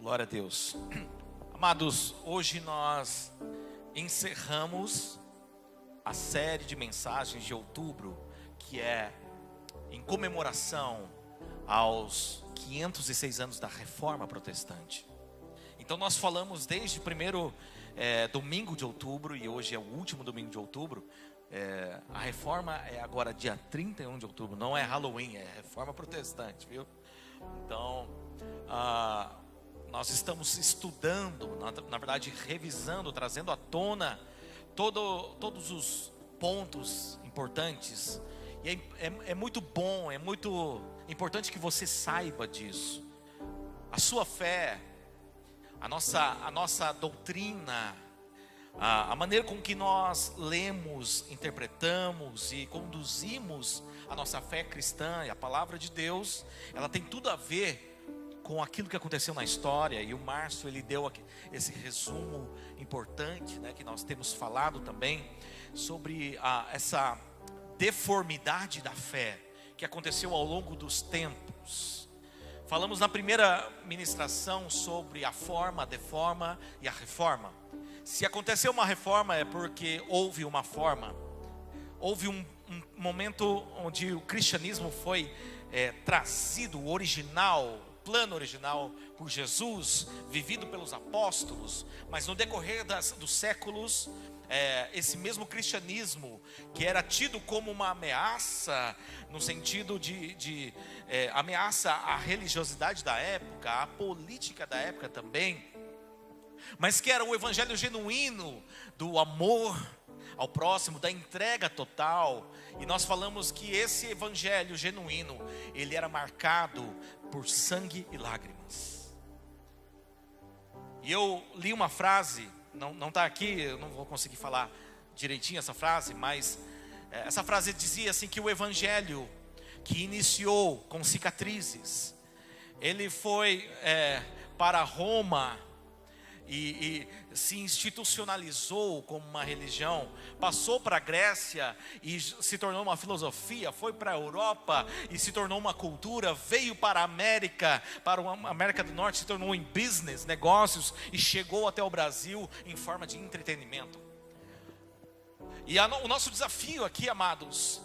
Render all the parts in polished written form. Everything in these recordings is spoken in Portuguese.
Glória a Deus. Amados, hoje nós encerramos a série de mensagens de outubro, que é em comemoração aos 506 anos da Reforma Protestante. Então nós falamos desde o primeiro domingo de outubro, e hoje é o último domingo de outubro. A reforma é agora dia 31 de outubro, não é Halloween, é Reforma Protestante, viu? Então, nós estamos estudando, na verdade revisando, trazendo à tona todos os pontos importantes. E é muito bom, é muito importante que você saiba disso. A sua fé, a nossa doutrina, a maneira com que nós lemos, interpretamos e conduzimos a nossa fé cristã e a palavra de Deus, ela tem tudo a ver com aquilo que aconteceu na história. E o Márcio, ele deu esse resumo importante, né, que nós temos falado também sobre essa deformidade da fé que aconteceu ao longo dos tempos. Falamos na primeira ministração sobre a forma, a deforma e a reforma. Se aconteceu uma reforma é porque houve uma forma. Houve um momento onde o cristianismo foi trazido, o original, plano original por Jesus, vivido pelos apóstolos. Mas no decorrer dos séculos, esse mesmo cristianismo, que era tido como uma ameaça, no sentido de ameaça à religiosidade da época, à política da época também, mas que era o evangelho genuíno do amor ao próximo, da entrega total. E nós falamos que esse evangelho genuíno, ele era marcado por sangue e lágrimas. E eu li uma frase, não está aqui, eu não vou conseguir falar direitinho essa frase, mas essa frase dizia assim, que o evangelho que iniciou com cicatrizes, ele foi para Roma e se institucionalizou como uma religião, passou para a Grécia e se tornou uma filosofia, foi para a Europa e se tornou uma cultura, veio para a América do Norte, se tornou em business, negócios, e chegou até o Brasil em forma de entretenimento. E o nosso desafio aqui, amados,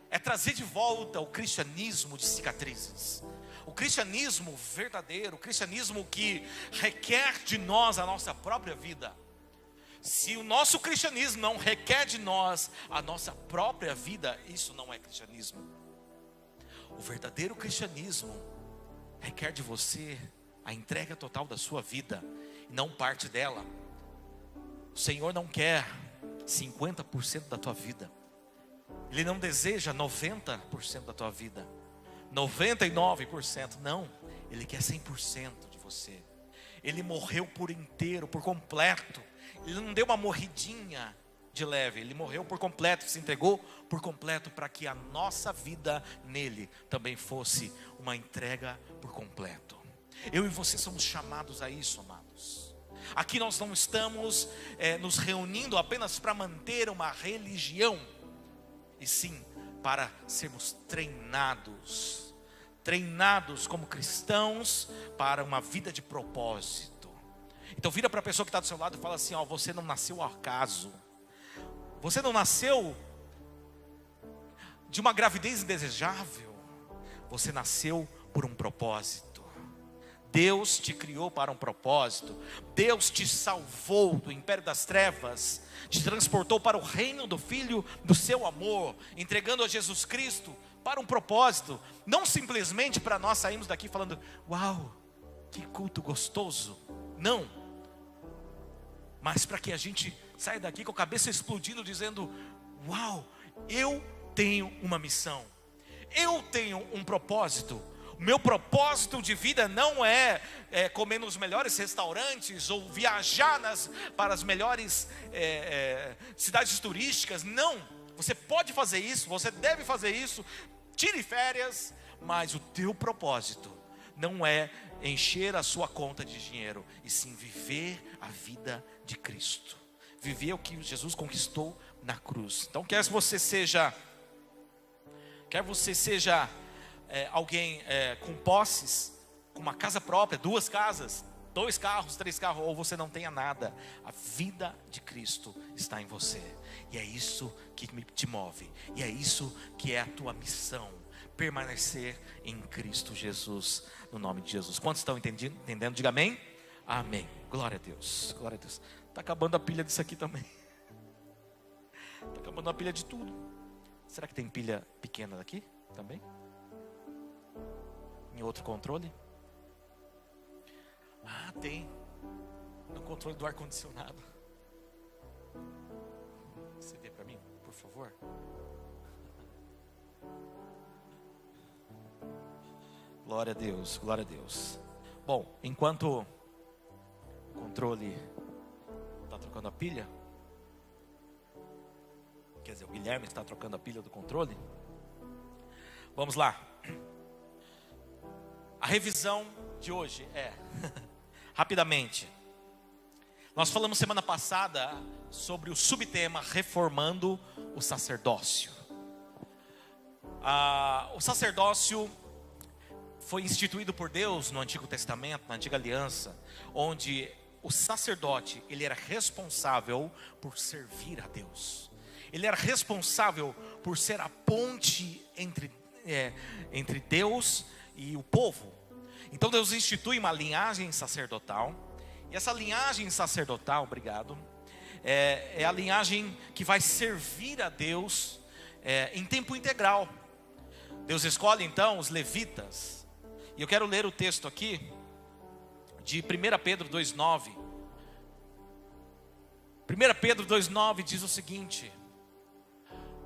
é trazer de volta o cristianismo de cicatrizes. O cristianismo verdadeiro, o cristianismo que requer de nós a nossa própria vida. Se o nosso cristianismo não requer de nós a nossa própria vida, isso não é cristianismo. O verdadeiro cristianismo requer de você a entrega total da sua vida, e não parte dela. O Senhor não quer 50% da tua vida. Ele não deseja 90% da tua vida, 99%, não. Ele quer 100% de você. Ele morreu por inteiro, por completo. Ele não deu uma morridinha de leve, ele morreu por completo, se entregou por completo, para que a nossa vida nele também fosse uma entrega por completo. Eu e você somos chamados a isso, amados. Aqui nós não estamos nos reunindo apenas para manter uma religião, e sim para sermos treinados como cristãos para uma vida de propósito. Então vira para a pessoa que está do seu lado e fala assim: você não nasceu ao acaso, você não nasceu de uma gravidez indesejável, você nasceu por um propósito. Deus te criou para um propósito. Deus te salvou do império das trevas, te transportou para o reino do Filho do seu amor, entregando a Jesus Cristo para um propósito. Não simplesmente para nós sairmos daqui falando: uau, que culto gostoso. Não. Mas para que a gente saia daqui com a cabeça explodindo, dizendo: uau, eu tenho uma missão, eu tenho um propósito. O meu propósito de vida não é comer nos melhores restaurantes ou viajar para as melhores cidades turísticas. Não, você pode fazer isso, você deve fazer isso, tire férias, mas o teu propósito não é encher a sua conta de dinheiro, e sim viver a vida de Cristo, viver o que Jesus conquistou na cruz. Então quer você seja alguém com posses, com uma casa própria, 2 casas, 2 carros, 3 carros, ou você não tenha nada, a vida de Cristo está em você. E é isso que te move. E é isso que é a tua missão. Permanecer em Cristo Jesus, no nome de Jesus. Quantos estão entendendo? Diga amém. Amém. Glória a Deus. Glória a Deus. Está acabando a pilha disso aqui também. Está acabando a pilha de tudo. Será que tem pilha pequena daqui também? Em outro controle? Ah, tem. No controle do ar-condicionado. Você vê para mim, por favor? Glória a Deus, glória a Deus. Bom, enquanto o controle está trocando a pilha, quer dizer, o Guilherme está trocando a pilha do controle. Vamos lá. A revisão de hoje é, rapidamente, nós falamos semana passada sobre o subtema reformando o sacerdócio. O sacerdócio foi instituído por Deus no Antigo Testamento, na Antiga Aliança, onde o sacerdote, ele era responsável por servir a Deus. Ele era responsável por ser a ponte entre Deus e o povo. Então Deus institui uma linhagem sacerdotal. E essa linhagem sacerdotal, obrigado, é a linhagem que vai servir a Deus em tempo integral. Deus escolhe então os levitas. E eu quero ler o texto aqui de 1 Pedro 2,9. 1 Pedro 2,9 diz o seguinte: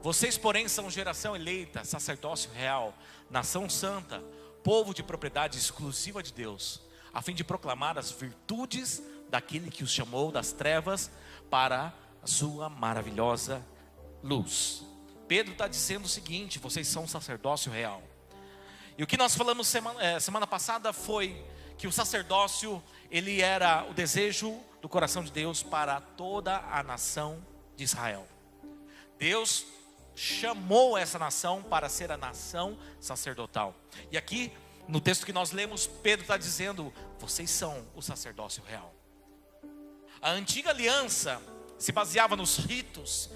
vocês, porém, são geração eleita, sacerdócio real, nação santa, povo de propriedade exclusiva de Deus, a fim de proclamar as virtudes daquele que os chamou das trevas para a sua maravilhosa luz. Pedro está dizendo o seguinte: vocês são um sacerdócio real. E o que nós falamos semana passada foi que o sacerdócio, ele era o desejo do coração de Deus para toda a nação de Israel. Deus chamou essa nação para ser a nação sacerdotal. E aqui, no texto que nós lemos, Pedro está dizendo: vocês são o sacerdócio real. A antiga aliança se baseava nos ritos,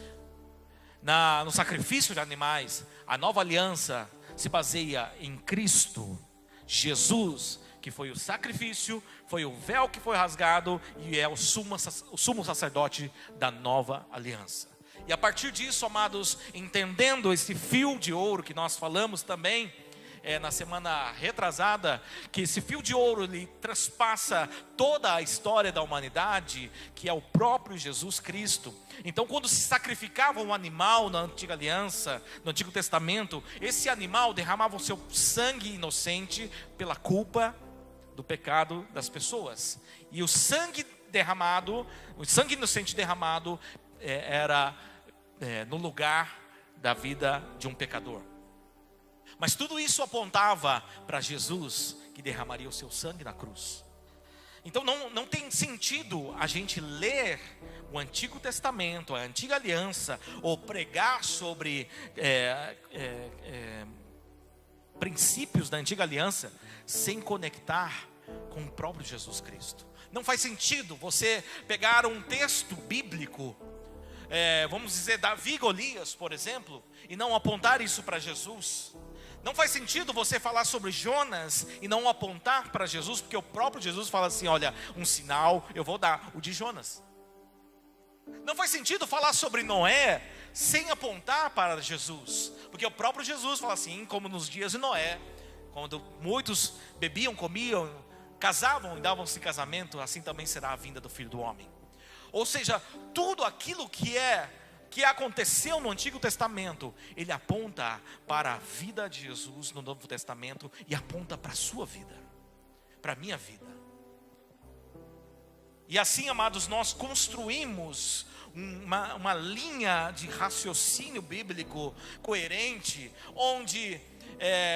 no sacrifício de animais. A nova aliança se baseia em Cristo Jesus, que foi o sacrifício, foi o véu que foi rasgado e é o sumo sacerdote da nova aliança. E a partir disso, amados, entendendo esse fio de ouro que nós falamos também na semana retrasada, que esse fio de ouro ele transpassa toda a história da humanidade, que é o próprio Jesus Cristo. Então, quando se sacrificava um animal na antiga aliança, no Antigo Testamento, esse animal derramava o seu sangue inocente pela culpa do pecado das pessoas. E o sangue derramado, o sangue inocente derramado era no lugar da vida de um pecador. Mas tudo isso apontava para Jesus, que derramaria o seu sangue na cruz. Então não tem sentido a gente ler o Antigo Testamento, a Antiga Aliança, ou pregar sobre princípios da Antiga Aliança, sem conectar com o próprio Jesus Cristo. Não faz sentido você pegar um texto bíblico, vamos dizer Davi e Golias, por exemplo, e não apontar isso para Jesus. Não faz sentido você falar sobre Jonas e não apontar para Jesus, porque o próprio Jesus fala assim: olha, um sinal eu vou dar, o de Jonas. Não faz sentido falar sobre Noé sem apontar para Jesus, porque o próprio Jesus fala assim: como nos dias de Noé, quando muitos bebiam, comiam, casavam e davam-se em casamento, assim também será a vinda do Filho do Homem. Ou seja, tudo aquilo que aconteceu no Antigo Testamento, ele aponta para a vida de Jesus no Novo Testamento e aponta para a sua vida, para a minha vida. E assim, amados, nós construímos uma linha de raciocínio bíblico coerente, onde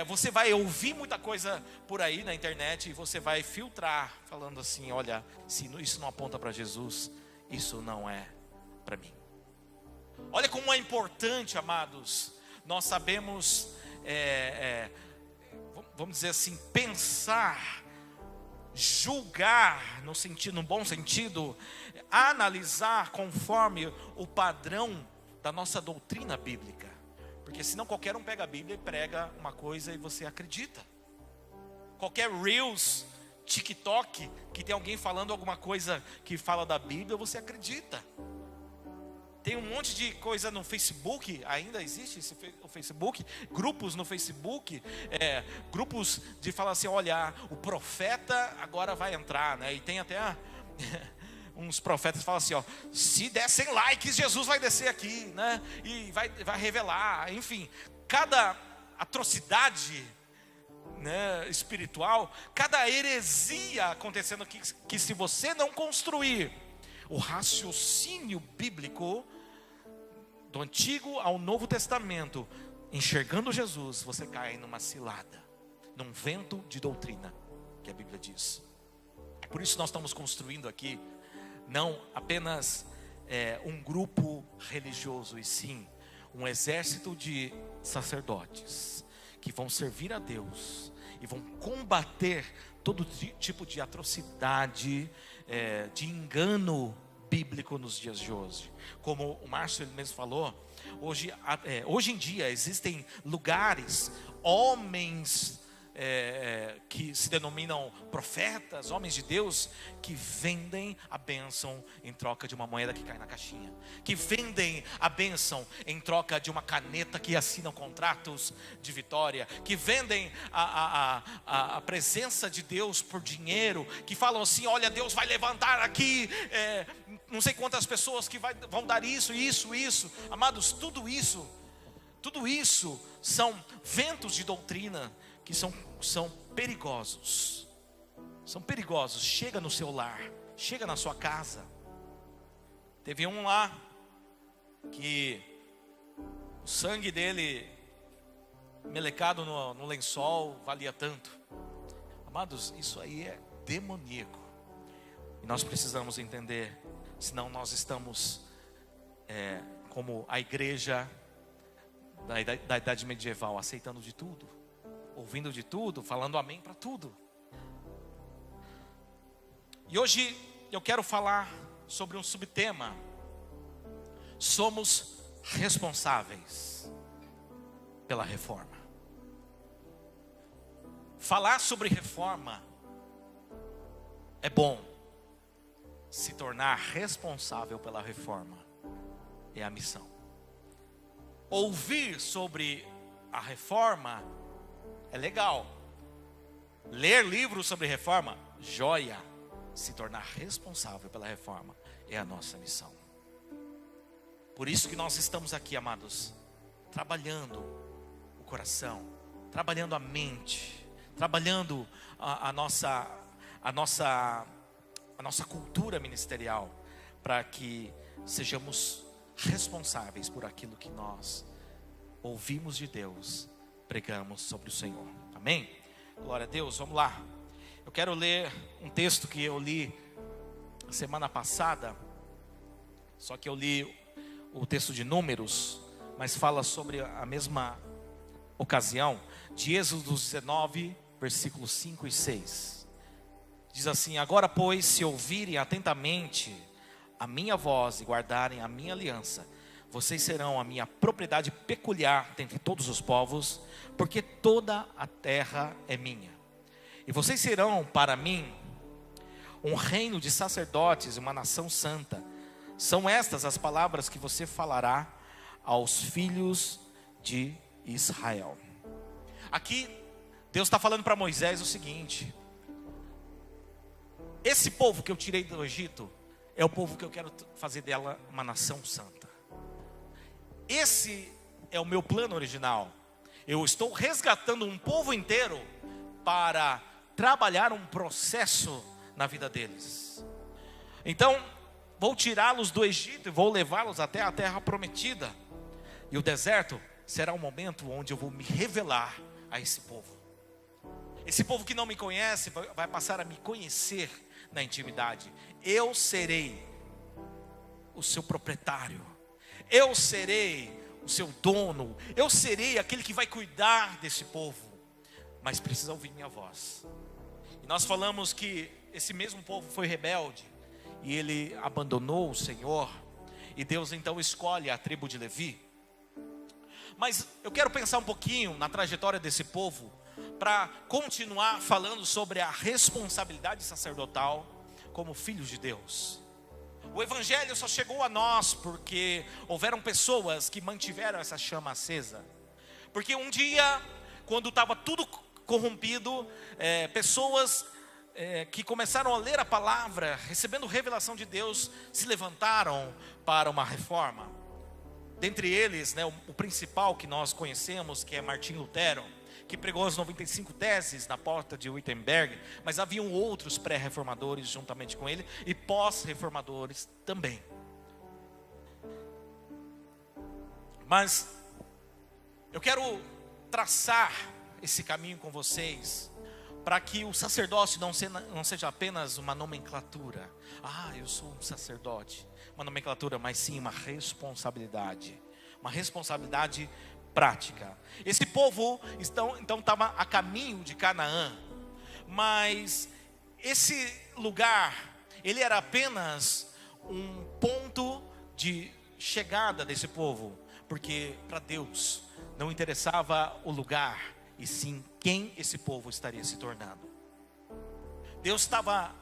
você vai ouvir muita coisa por aí na internet e você vai filtrar, falando assim: olha, se isso não aponta para Jesus, isso não é para mim. Olha como é importante, amados, nós sabemos, vamos dizer assim, pensar julgar no bom sentido, analisar conforme o padrão da nossa doutrina bíblica. Porque senão qualquer um pega a Bíblia e prega uma coisa e você acredita. Qualquer Reels, TikTok, que tem alguém falando alguma coisa que fala da Bíblia, você acredita. Tem um monte de coisa no Facebook, ainda existe o Facebook, grupos no Facebook, grupos de falar assim, olha, o profeta agora vai entrar, né? E tem até uns profetas que falam assim, ó, se der 100 likes, Jesus vai descer aqui, né? E vai revelar, enfim, cada atrocidade, né, espiritual, cada heresia acontecendo aqui, que se você não construir o raciocínio bíblico do Antigo ao Novo Testamento, enxergando Jesus, você cai numa cilada, num vento de doutrina, que a Bíblia diz. Por isso nós estamos construindo aqui, não apenas um grupo religioso, e sim um exército de sacerdotes, que vão servir a Deus, e vão combater todo tipo de atrocidade, de engano bíblico nos dias de hoje. Como o Márcio ele mesmo falou, hoje em dia existem lugares, homens que se denominam profetas, homens de Deus, que vendem a bênção em troca de uma moeda que cai na caixinha, que vendem a bênção em troca de uma caneta que assinam contratos de vitória, que vendem a presença de Deus por dinheiro, que falam assim, olha, Deus vai levantar aqui não sei quantas pessoas que vão dar isso. Amados, tudo isso são ventos de doutrina que são perigosos. São perigosos. Chega no seu lar, chega na sua casa. Teve um lá que o sangue dele melecado no lençol valia tanto. Amados, isso aí é demoníaco. E nós precisamos entender, senão nós estamos como a igreja da idade medieval, aceitando de tudo, ouvindo de tudo, falando amém para tudo. E hoje eu quero falar sobre um subtema: somos responsáveis pela reforma. Falar sobre reforma é bom, se tornar responsável pela reforma é a missão. Ouvir sobre a reforma é legal. Ler livros sobre reforma, joia. Se tornar responsável pela reforma é a nossa missão. Por isso que nós estamos aqui, amados, trabalhando o coração, trabalhando a mente, trabalhando a nossa cultura ministerial, para que sejamos responsáveis por aquilo que nós ouvimos de Deus, pregamos sobre o Senhor. Amém? Glória a Deus. Vamos lá. Eu quero ler um texto que eu li semana passada, só que eu li o texto de Números, mas fala sobre a mesma ocasião, de Êxodo 19, versículos 5 e 6. Diz assim: agora, pois, se ouvirem atentamente a minha voz e guardarem a minha aliança, vocês serão a minha propriedade peculiar dentre todos os povos, porque toda a terra é minha. E vocês serão para mim um reino de sacerdotes e uma nação santa. São estas as palavras que você falará aos filhos de Israel. Aqui Deus está falando para Moisés o seguinte: esse povo que eu tirei do Egito é o povo que eu quero fazer dela uma nação santa. Esse é o meu plano original. Eu estou resgatando um povo inteiro para trabalhar um processo na vida deles. Então, vou tirá-los do Egito e vou levá-los até a terra prometida. E o deserto será um momento onde eu vou me revelar a esse povo. Esse povo que não me conhece vai passar a me conhecer na intimidade. Eu serei o seu proprietário. Eu serei o seu dono. Eu serei aquele que vai cuidar desse povo. Mas precisa ouvir minha voz. E nós falamos que esse mesmo povo foi rebelde e ele abandonou o Senhor. E Deus então escolhe a tribo de Levi. Mas eu quero pensar um pouquinho na trajetória desse povo, para continuar falando sobre a responsabilidade sacerdotal como filhos de Deus. O Evangelho só chegou a nós porque houveram pessoas que mantiveram essa chama acesa. Porque um dia, quando estava tudo corrompido, pessoas que começaram a ler a palavra, recebendo revelação de Deus, se levantaram para uma reforma. Dentre eles, o principal que nós conhecemos, que é Martim Lutero, que pregou as 95 teses na porta de Wittenberg, mas haviam outros pré-reformadores juntamente com ele e pós-reformadores também. Mas eu quero traçar esse caminho com vocês, para que o sacerdócio não seja apenas uma nomenclatura. Eu sou um sacerdote. Uma nomenclatura, mas sim uma responsabilidade. Uma responsabilidade prática. Esse povo então estava a caminho de Canaã. Mas esse lugar, ele era apenas um ponto de chegada desse povo. Porque para Deus não interessava o lugar, e sim quem esse povo estaria se tornando. Deus estava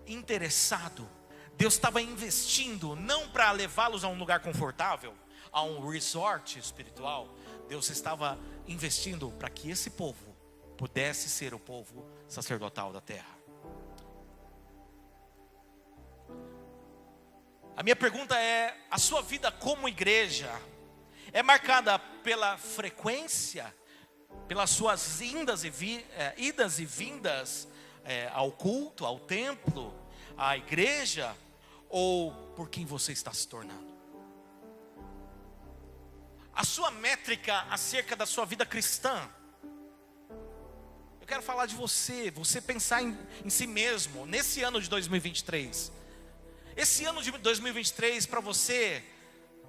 interessado, Deus estava investindo, não para levá-los a um lugar confortável, a um resort espiritual. Deus estava investindo para que esse povo pudesse ser o povo sacerdotal da terra. A minha pergunta é: a sua vida como igreja é marcada pela frequência, pelas suas idas e vindas ao culto, ao templo, à igreja, ou por quem você está se tornando? A sua métrica acerca da sua vida cristã. Eu quero falar de você pensar em si mesmo, nesse ano de 2023. Esse ano de 2023 para você,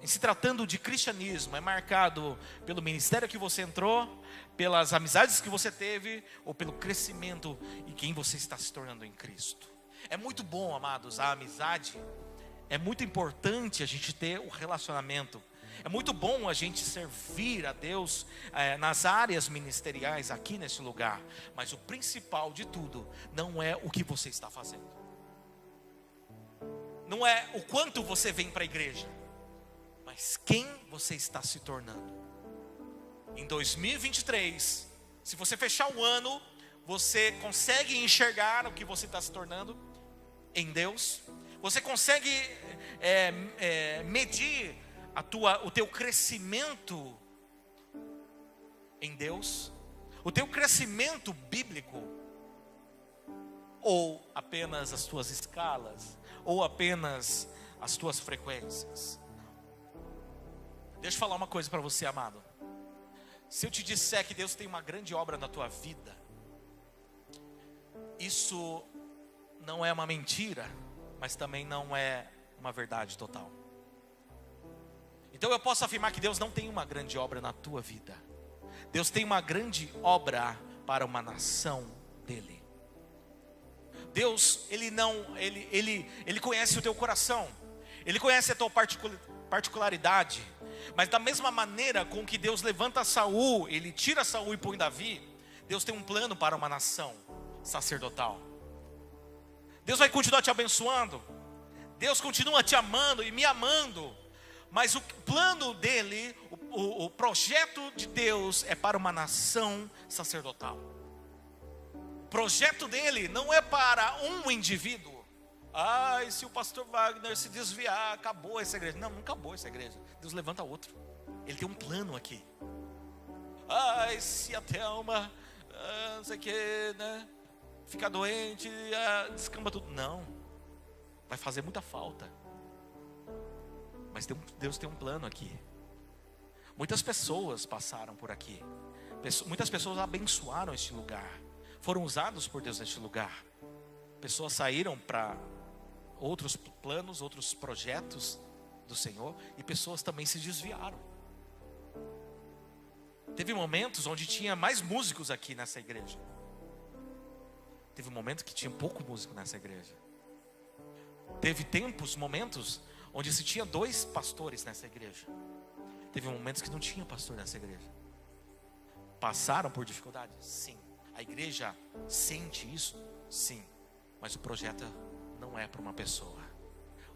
em se tratando de cristianismo, é marcado pelo ministério que você entrou, pelas amizades que você teve, ou pelo crescimento em quem você está se tornando em Cristo. É muito bom, amados, a amizade. É muito importante a gente ter o relacionamento. É muito bom a gente servir a Deus nas áreas ministeriais aqui nesse lugar. Mas o principal de tudo não é o que você está fazendo. Não é o quanto você vem para a igreja, mas quem você está se tornando. Em 2023, se você fechar o ano, você consegue enxergar o que você está se tornando em Deus? Você consegue medir o teu crescimento em Deus? O teu crescimento bíblico? Ou apenas as tuas escalas? Ou apenas as tuas frequências? Deixa eu falar uma coisa para você, amado. Se eu te disser que Deus tem uma grande obra na tua vida, isso não é uma mentira, mas também não é uma verdade total. Então eu posso afirmar que Deus não tem uma grande obra na tua vida. Deus tem uma grande obra para uma nação dele. Deus, Ele conhece o teu coração. Ele conhece a tua particularidade. Mas da mesma maneira com que Deus levanta Saul, Ele tira Saul e põe Davi, Deus tem um plano para uma nação sacerdotal. Deus vai continuar te abençoando. Deus continua te amando e me amando. Mas o plano dele, o projeto de Deus é para uma nação sacerdotal. O projeto dele não é para um indivíduo. E se o pastor Wagner se desviar, acabou essa igreja. Não acabou essa igreja. Deus levanta outro. Ele tem um plano aqui. Se a Thelma, não sei o que, ficar doente, descamba tudo. Não, vai fazer muita falta. Mas Deus tem um plano aqui. Muitas pessoas passaram por aqui. Muitas pessoas abençoaram este lugar. Foram usados por Deus neste lugar. Pessoas saíram para outros planos, outros projetos do Senhor, e pessoas também se desviaram. Teve momentos onde tinha mais músicos aqui nessa igreja. Teve um momento que tinha pouco músico nessa igreja. Teve momentos, onde se tinha 2 pastores nessa igreja. Teve momentos que não tinha pastor nessa igreja. Passaram por dificuldades? Sim. A igreja sente isso? Sim. Mas o projeto não é para uma pessoa.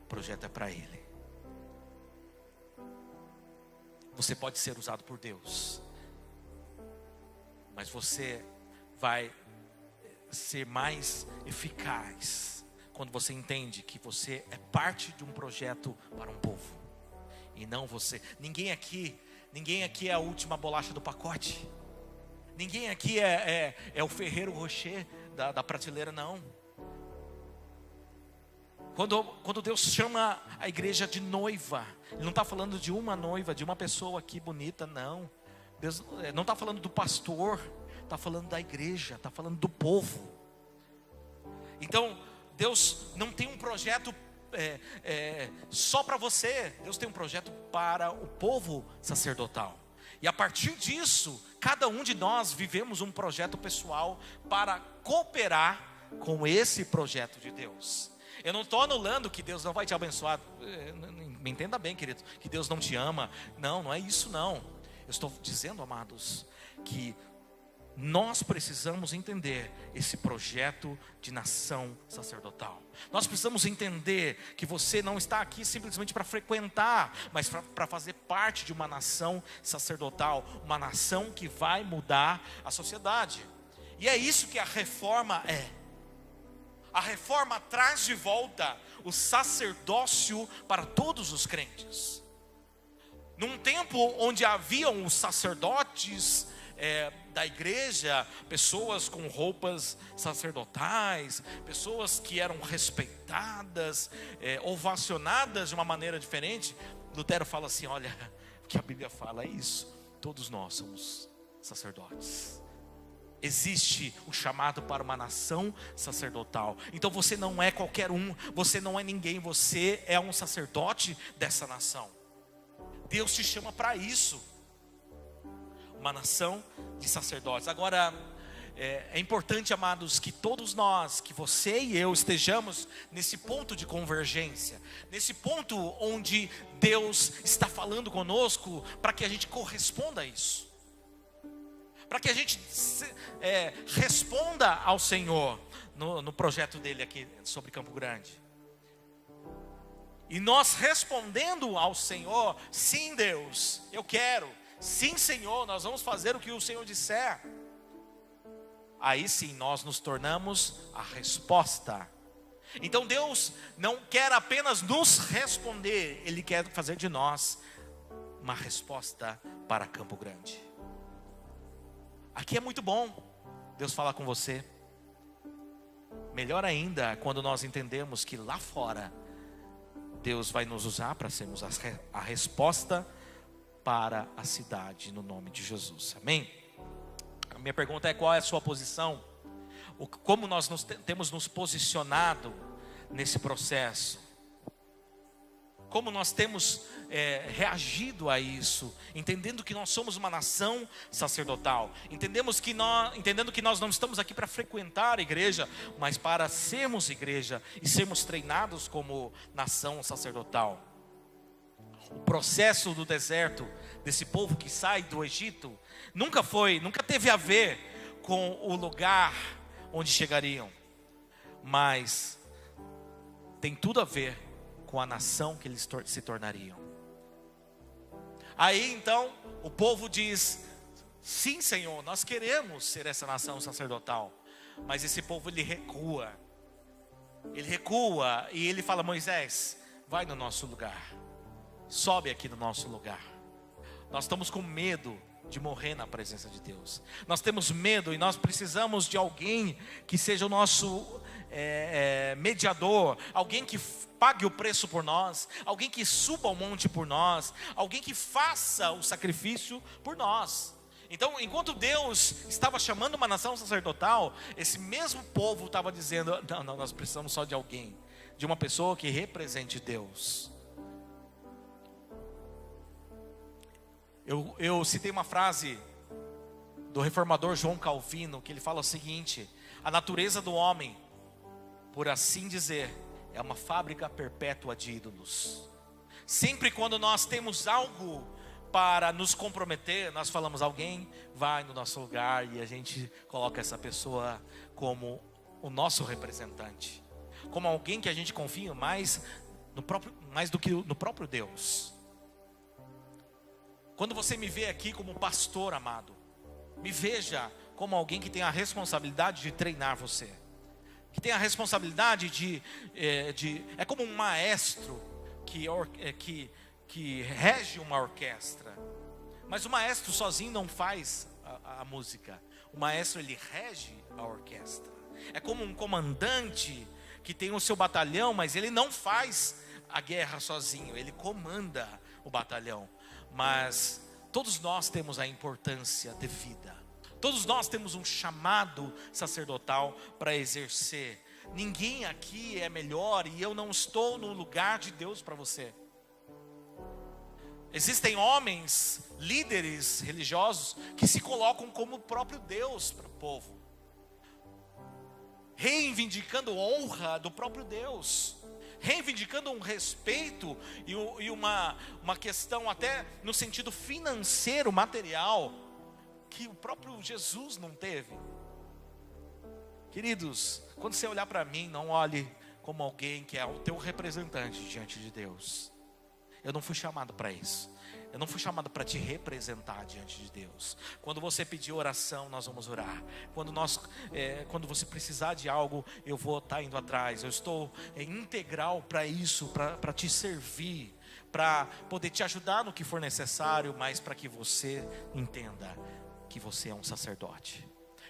O projeto é para Ele. Você pode ser usado por Deus, mas você vai ser mais eficaz quando você entende que você é parte de um projeto para um povo. E não você. Ninguém aqui é a última bolacha do pacote. Ninguém aqui é o Ferreiro Rocher da prateleira, não. Quando Deus chama a igreja de noiva, Ele não está falando de uma noiva, de uma pessoa aqui bonita, não. Deus não está falando do pastor, está falando da igreja, está falando do povo. Então, Deus não tem um projeto só para você. Deus tem um projeto para o povo sacerdotal. E a partir disso, cada um de nós vivemos um projeto pessoal para cooperar com esse projeto de Deus. Eu não estou anulando que Deus não vai te abençoar. Me entenda bem, querido, que Deus não te ama. Não é isso não. Eu estou dizendo, amados, que nós precisamos entender esse projeto de nação sacerdotal. Nós precisamos entender que você não está aqui simplesmente para frequentar, mas para fazer parte de uma nação sacerdotal, uma nação que vai mudar a sociedade. E é isso que a reforma é. A reforma traz de volta o sacerdócio para todos os crentes. Num tempo onde haviam os sacerdotes da igreja, pessoas com roupas sacerdotais, pessoas que eram respeitadas, ovacionadas de uma maneira diferente, Lutero fala assim: olha, o que a Bíblia fala é isso, todos nós somos sacerdotes. Existe o chamado para uma nação sacerdotal. Então você não é qualquer um, você não é ninguém, você é um sacerdote dessa nação. Deus te chama para isso. Uma nação de sacerdotes. Agora, é importante, amados, que todos nós, que você e eu estejamos nesse ponto de convergência, nesse ponto onde Deus está falando conosco, para que a gente corresponda a isso, para que a gente responda ao Senhor no projeto dele aqui sobre Campo Grande. E nós respondendo ao Senhor: sim, Deus, eu quero. Sim, Senhor, nós vamos fazer o que o Senhor disser. Aí sim nós nos tornamos a resposta. Então Deus não quer apenas nos responder, Ele quer fazer de nós uma resposta para Campo Grande. Aqui é muito bom Deus falar com você. Melhor ainda quando nós entendemos que lá fora Deus vai nos usar para sermos a resposta para a cidade, no nome de Jesus, amém? A minha pergunta é: qual é a sua posição? Como nós temos nos posicionado nesse processo? Como nós temos reagido a isso, entendendo que nós somos uma nação sacerdotal, entendendo que nós não estamos aqui para frequentar a igreja, mas para sermos igreja e sermos treinados como nação sacerdotal. O processo do deserto desse povo que sai do Egito nunca teve a ver com o lugar onde chegariam, mas tem tudo a ver com a nação que eles se tornariam. Aí então o povo diz: sim, Senhor, nós queremos ser essa nação sacerdotal. Mas esse povo ele recua e ele fala: Moisés, vai no nosso lugar, sobe aqui no nosso lugar. Nós estamos com medo de morrer na presença de Deus. Nós temos medo e nós precisamos de alguém que seja o nosso mediador, alguém que pague o preço por nós, alguém que suba ao monte por nós, alguém que faça o sacrifício por nós. Então, enquanto Deus estava chamando uma nação sacerdotal, esse mesmo povo estava dizendo: não, nós precisamos só de alguém, de uma pessoa que represente Deus. Eu citei uma frase do reformador João Calvino, que ele fala o seguinte: A natureza do homem, por assim dizer, é uma fábrica perpétua de ídolos. Sempre quando nós temos algo para nos comprometer, nós falamos, alguém vai no nosso lugar e a gente coloca essa pessoa como o nosso representante, como alguém que a gente confia mais do que no próprio Deus. Quando você me vê aqui como pastor, amado, me veja como alguém que tem a responsabilidade de treinar você, que tem a responsabilidade é como um maestro que rege uma orquestra. Mas o maestro sozinho não faz a música. O maestro, ele rege a orquestra. É como um comandante que tem o seu batalhão, mas ele não faz a guerra sozinho, ele comanda o batalhão. Mas todos nós temos a importância devida. Todos nós temos um chamado sacerdotal para exercer. Ninguém aqui é melhor e eu não estou no lugar de Deus para você. Existem homens, líderes religiosos, que se colocam como o próprio Deus para o povo, reivindicando honra do próprio Deus, reivindicando um respeito e uma questão até no sentido financeiro, material, que o próprio Jesus não teve. Queridos, quando você olhar para mim, não olhe como alguém que é o teu representante diante de Deus. Eu não fui chamado para isso. Eu não fui chamado para te representar diante de Deus. Quando você pedir oração, nós vamos orar. Quando você precisar de algo, eu vou estar indo atrás. Eu estou integral para isso, para te servir, para poder te ajudar no que for necessário, mas para que você entenda que você é um sacerdote,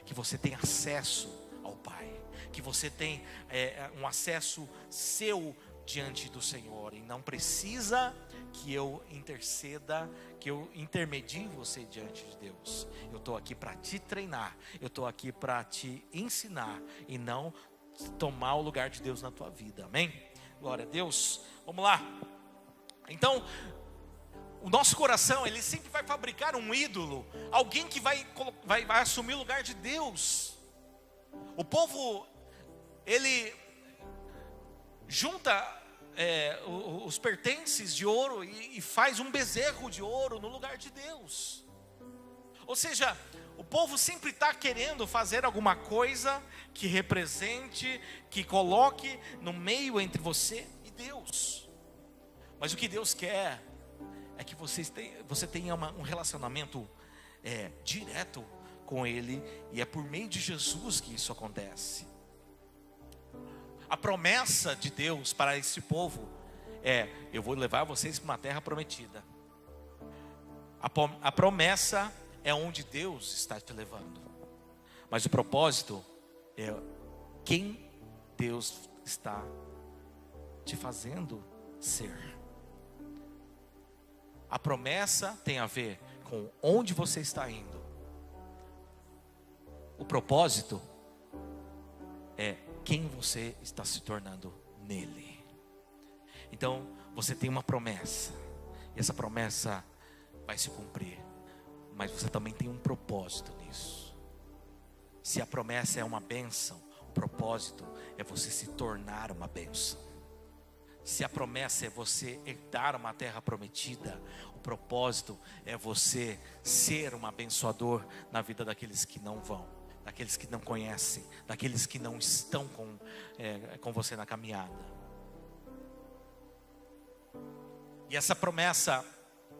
que você tem acesso ao Pai, que você tem um acesso seu diante do Senhor, e não precisa que eu interceda, que eu intermedie você diante de Deus. Eu estou aqui para te treinar, eu estou aqui para te ensinar, e não tomar o lugar de Deus na tua vida, amém? Glória a Deus. Vamos lá. Então, o nosso coração, ele sempre vai fabricar um ídolo, alguém que vai assumir o lugar de Deus. O povo, ele junta os pertences de ouro e faz um bezerro de ouro no lugar de Deus. Ou seja, o povo sempre está querendo fazer alguma coisa que represente, que coloque no meio entre você e Deus. Mas o que Deus quer é que você tenha um relacionamento direto com Ele, e é por meio de Jesus que isso acontece. A promessa de Deus para esse povo eu vou levar vocês para uma terra prometida. A promessa é onde Deus está te levando, mas o propósito é quem Deus está te fazendo ser. A promessa tem a ver com onde você está indo. O propósito é quem você está se tornando nele. Então, você tem uma promessa, e essa promessa vai se cumprir, mas você também tem um propósito nisso. Se a promessa é uma bênção, o propósito é você se tornar uma bênção. Se a promessa é você herdar uma terra prometida, o propósito é você ser um abençoador na vida daqueles que não vão, daqueles que não conhecem, daqueles que não estão com você na caminhada. E essa promessa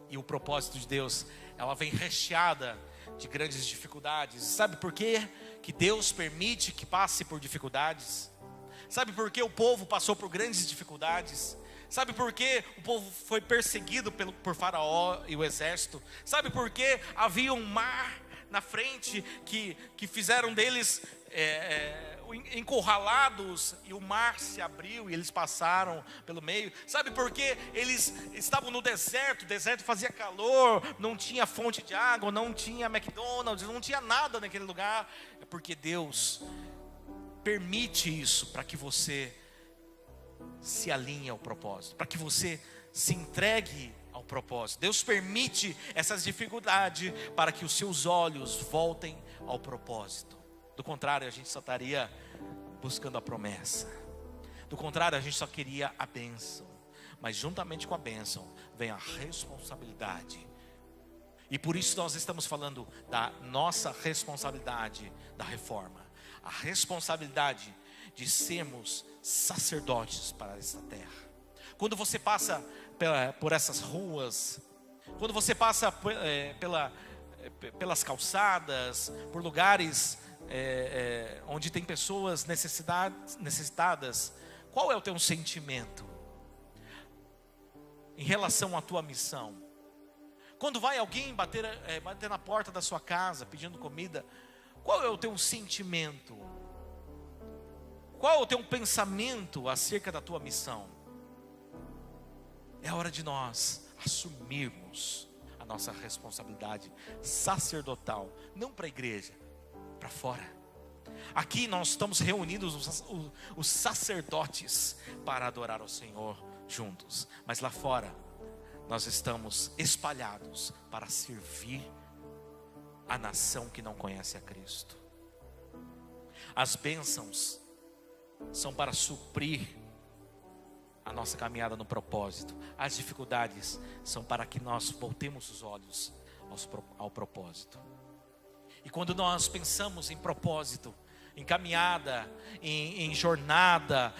e o propósito de Deus, ela vem recheada de grandes dificuldades. Sabe por quê que Deus permite que passe por dificuldades? Sabe por que o povo passou por grandes dificuldades? Sabe por que o povo foi perseguido por Faraó e o exército? Sabe por que havia um mar na frente que fizeram deles encurralados, e o mar se abriu e eles passaram pelo meio? Sabe por que eles estavam no deserto? O deserto fazia calor, não tinha fonte de água, não tinha McDonald's, não tinha nada naquele lugar. É porque Deus permite isso para que você se alinhe ao propósito, para que você se entregue ao propósito. Deus permite essas dificuldades para que os seus olhos voltem ao propósito. Do contrário, a gente só estaria buscando a promessa. Do contrário, a gente só queria a bênção. Mas juntamente com a bênção vem a responsabilidade. E por isso nós estamos falando da nossa responsabilidade da reforma. A responsabilidade de sermos sacerdotes para esta terra. Quando você passa por essas ruas, quando você passa pelas calçadas, por lugares onde tem pessoas necessitadas, qual é o teu sentimento em relação à tua missão? Quando vai alguém bater na porta da sua casa pedindo comida, qual é o teu sentimento? Qual é o teu pensamento acerca da tua missão? É hora de nós assumirmos a nossa responsabilidade sacerdotal, não para a igreja, para fora. Aqui nós estamos reunidos os sacerdotes para adorar ao Senhor juntos, mas lá fora nós estamos espalhados para servir a nação que não conhece a Cristo. As bênçãos são para suprir a nossa caminhada no propósito. As dificuldades são para que nós voltemos os olhos ao propósito. E quando nós pensamos em propósito, em caminhada, em jornada,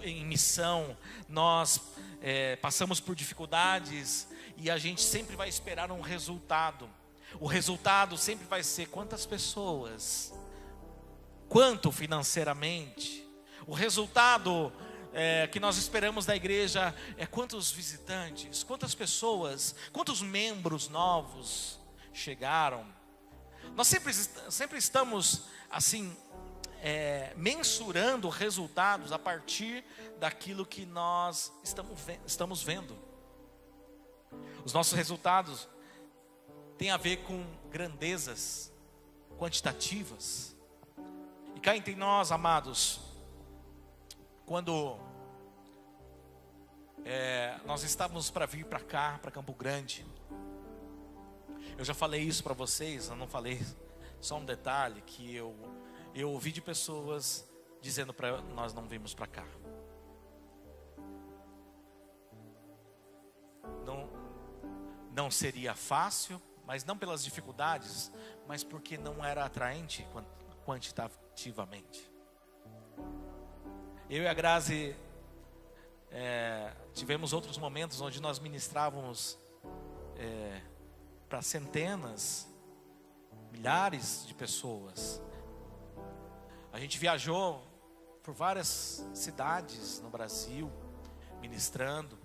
em missão, nós passamos por dificuldades e a gente sempre vai esperar um resultado. O resultado sempre vai ser quantas pessoas, quanto financeiramente. O resultado que nós esperamos da igreja é quantos visitantes, quantas pessoas, quantos membros novos chegaram. Nós sempre estamos assim mensurando resultados a partir daquilo que nós estamos vendo. Os nossos resultados têm a ver com grandezas quantitativas. E cá entre nós, amados, quando nós estávamos para vir para cá, para Campo Grande, eu já falei isso para vocês, eu não falei, só um detalhe, que eu ouvi de pessoas dizendo para nós não virmos para cá. Não seria fácil, mas não pelas dificuldades, mas porque não era atraente quantitativamente. Eu e a Grazi tivemos outros momentos onde nós ministrávamos para centenas, milhares de pessoas. A gente viajou por várias cidades no Brasil, ministrando.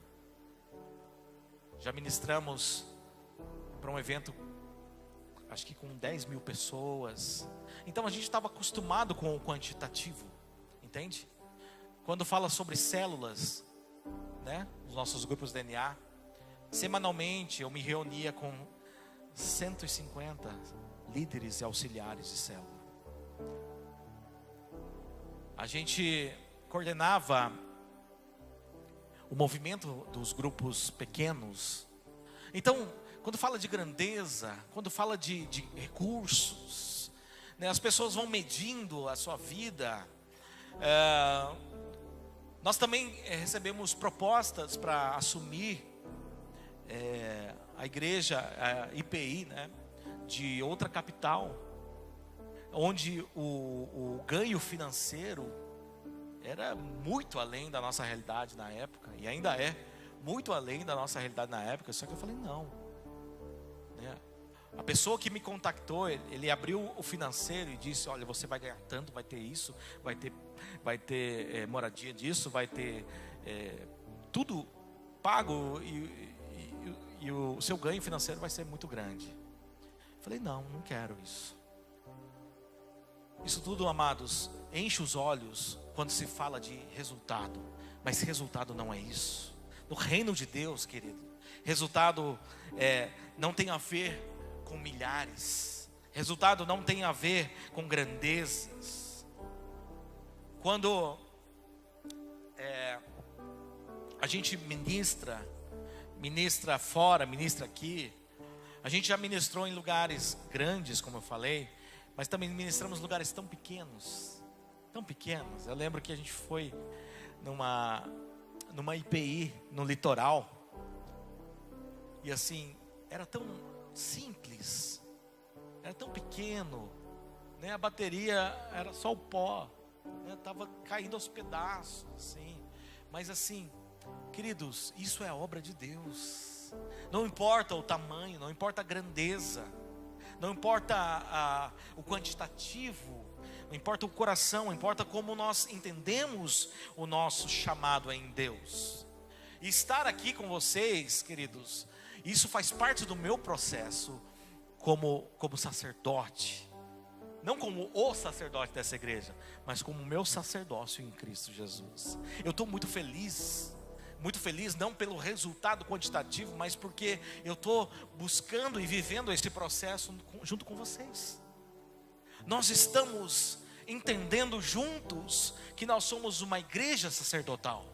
Já ministramos para um evento, acho que com 10 mil pessoas. Então a gente estava acostumado com o quantitativo, entende? Quando fala sobre células, né, os nossos grupos DNA, semanalmente eu me reunia com 150 líderes e auxiliares de célula. A gente coordenava o movimento dos grupos pequenos. Então, quando fala de grandeza, quando fala de recursos, né, as pessoas vão medindo a sua vida. Nós também recebemos propostas para assumir a igreja, a IPI, né, de outra capital, onde o ganho financeiro era muito além da nossa realidade na época, e ainda é muito além da nossa realidade na época. Só que eu falei não, né? A pessoa que me contactou, ele abriu o financeiro e disse: olha, você vai ganhar tanto, vai ter isso, vai ter moradia disso, vai ter tudo pago, e o seu ganho financeiro vai ser muito grande. Eu falei não quero isso. Isso tudo, amados, enche os olhos quando se fala de resultado, mas resultado não é isso. No reino de Deus, querido, resultado não tem a ver com milhares, resultado não tem a ver com grandezas. Quando a gente ministra fora, ministra aqui, a gente já ministrou em lugares grandes, como eu falei, mas também ministramos em lugares tão pequenos, tão pequenos. Eu lembro que a gente foi numa IPI no litoral, e assim, era tão simples, era tão pequeno, né? A bateria era só o pó, né? Tava caindo aos pedaços, assim. Mas assim, queridos, isso é obra de Deus. Não importa o tamanho, não importa a grandeza, não importa o quantitativo, não importa o coração, importa como nós entendemos o nosso chamado em Deus. E estar aqui com vocês, queridos, isso faz parte do meu processo como sacerdote. Não como o sacerdote dessa igreja, mas como o meu sacerdócio em Cristo Jesus. Eu estou muito feliz não pelo resultado quantitativo, mas porque eu estou buscando e vivendo esse processo junto com vocês. Nós estamos entendendo juntos que nós somos uma igreja sacerdotal.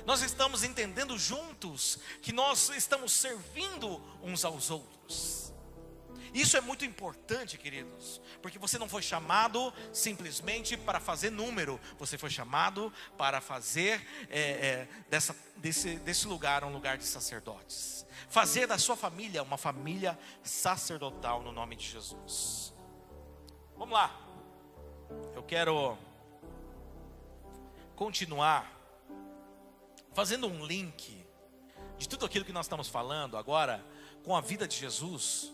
Nós estamos entendendo juntos que nós estamos servindo uns aos outros. Isso é muito importante, queridos, porque você não foi chamado simplesmente para fazer número, você foi chamado para fazer desse lugar um lugar de sacerdotes, fazer da sua família uma família sacerdotal no nome de Jesus. Vamos lá, eu quero continuar fazendo um link de tudo aquilo que nós estamos falando agora com a vida de Jesus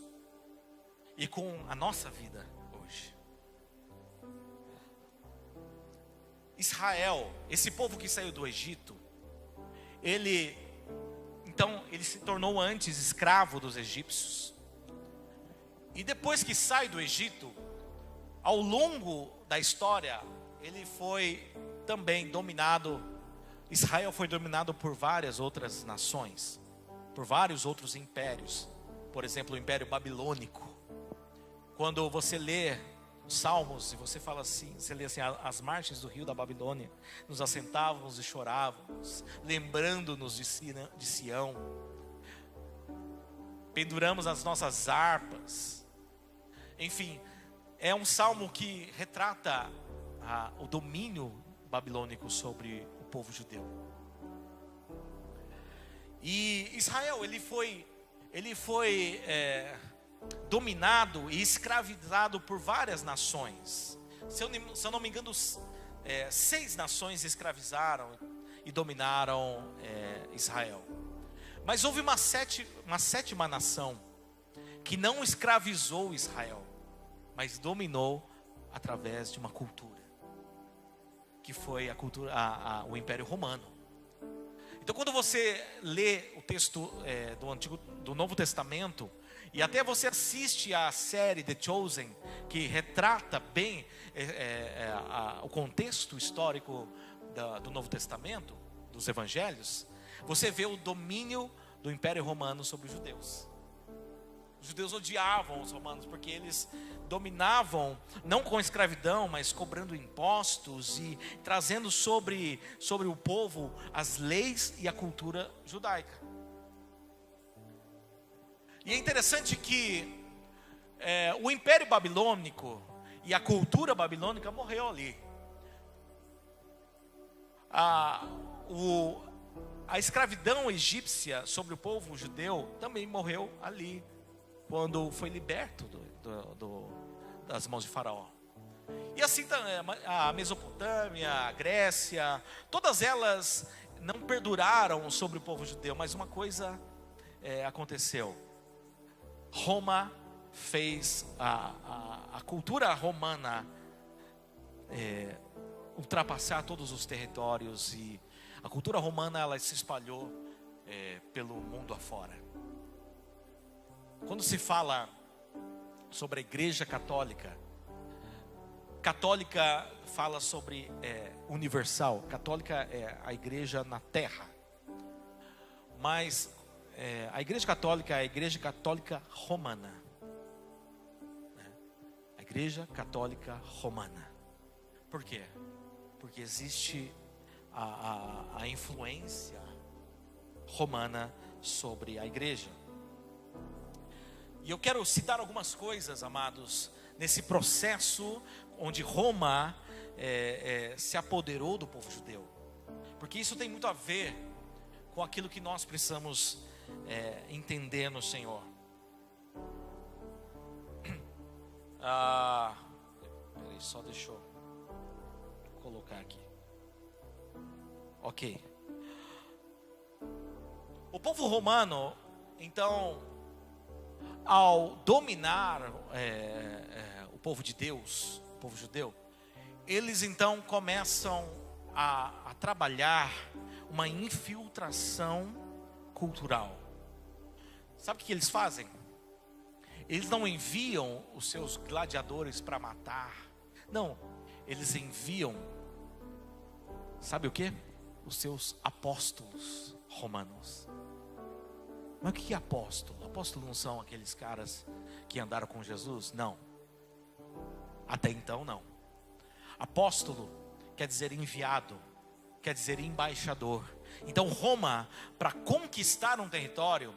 e com a nossa vida hoje. Israel, esse povo que saiu do Egito, ele se tornou antes escravo dos egípcios. E depois que sai do Egito, ao longo da história, ele foi também dominado. Israel foi dominado por várias outras nações, por vários outros impérios. Por exemplo, o Império Babilônico. Quando você lê os Salmos e você fala assim, você lê assim: as margens do rio da Babilônia, nos assentávamos e chorávamos, lembrando-nos de Sião. Penduramos as nossas harpas. Enfim, é um salmo que retrata o domínio babilônico sobre o povo judeu. E Israel, ele foi dominado e escravizado por várias nações. Se eu não me engano, 6 nações escravizaram e dominaram Israel. Mas houve uma sétima nação que não escravizou Israel, mas dominou através de uma cultura, que foi o Império Romano. Então, quando você lê o texto do Novo Testamento, e até você assiste a série The Chosen, que retrata bem o contexto histórico do Novo Testamento, dos Evangelhos, você vê o domínio do Império Romano sobre os judeus. Os judeus odiavam os romanos porque eles dominavam, não com escravidão, mas cobrando impostos e trazendo sobre o povo as leis e a cultura judaica. E é interessante que o Império Babilônico e a cultura babilônica morreu ali. A escravidão egípcia sobre o povo judeu também morreu ali, quando foi liberto das mãos de Faraó. E assim a Mesopotâmia, a Grécia, todas elas não perduraram sobre o povo judeu, mas uma coisa aconteceu. Roma fez a cultura romana ultrapassar todos os territórios, e a cultura romana ela se espalhou pelo mundo afora. Quando se fala sobre a igreja católica fala sobre universal. Católica é a igreja na terra, mas a igreja católica é a igreja católica romana, a igreja católica romana. Por quê? Porque existe a influência romana sobre a igreja. E eu quero citar algumas coisas, amados, nesse processo onde Roma se apoderou do povo judeu. Porque isso tem muito a ver com aquilo que nós precisamos entender no Senhor. Peraí, só deixa eu colocar aqui. Ok. O povo romano, então, ao dominar o povo de Deus, o povo judeu, eles então começam a trabalhar uma infiltração cultural. Sabe o que eles fazem? Eles não enviam os seus gladiadores para matar. Não, eles enviam, sabe o que? Os seus apóstolos romanos. Mas o que é apóstolo? Apóstolo não são aqueles caras que andaram com Jesus? Não. Até então não. Apóstolo quer dizer enviado, quer dizer embaixador. Então Roma, para conquistar um território,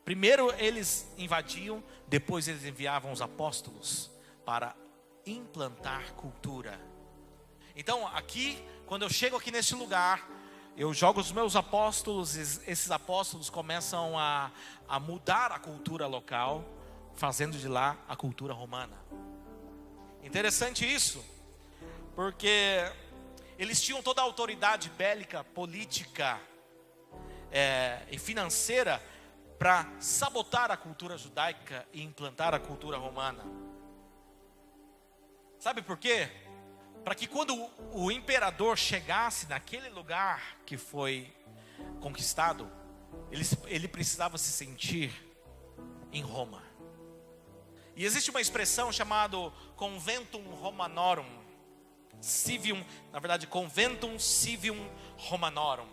primeiro eles invadiam, depois eles enviavam os apóstolos para implantar cultura. Então aqui, quando eu chego aqui neste lugar, eu jogo os meus apóstolos, esses apóstolos começam a mudar a cultura local, fazendo de lá a cultura romana. Interessante isso, porque eles tinham toda a autoridade bélica, política e financeira para sabotar a cultura judaica e implantar a cultura romana. Sabe por quê? Para que quando o imperador chegasse naquele lugar que foi conquistado, ele precisava se sentir em Roma. E existe uma expressão chamada Conventum Romanorum, Civium, na verdade Conventum Civium Romanorum.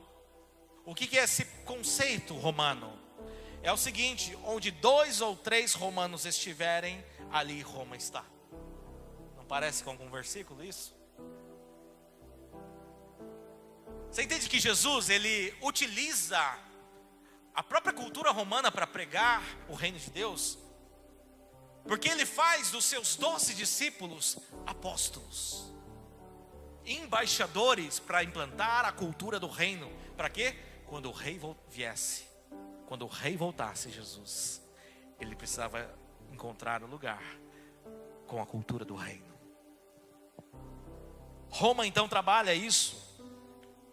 O que é esse conceito romano? É o seguinte: onde 2 ou 3 romanos estiverem, ali Roma está. Não parece com algum versículo isso? Você entende que Jesus, ele utiliza a própria cultura romana para pregar o reino de Deus? Porque ele faz dos seus 12 discípulos apóstolos, embaixadores para implantar a cultura do reino. Para quê? Quando o rei viesse, quando o rei voltasse, Jesus, ele precisava encontrar um lugar com a cultura do reino. Roma então trabalha isso.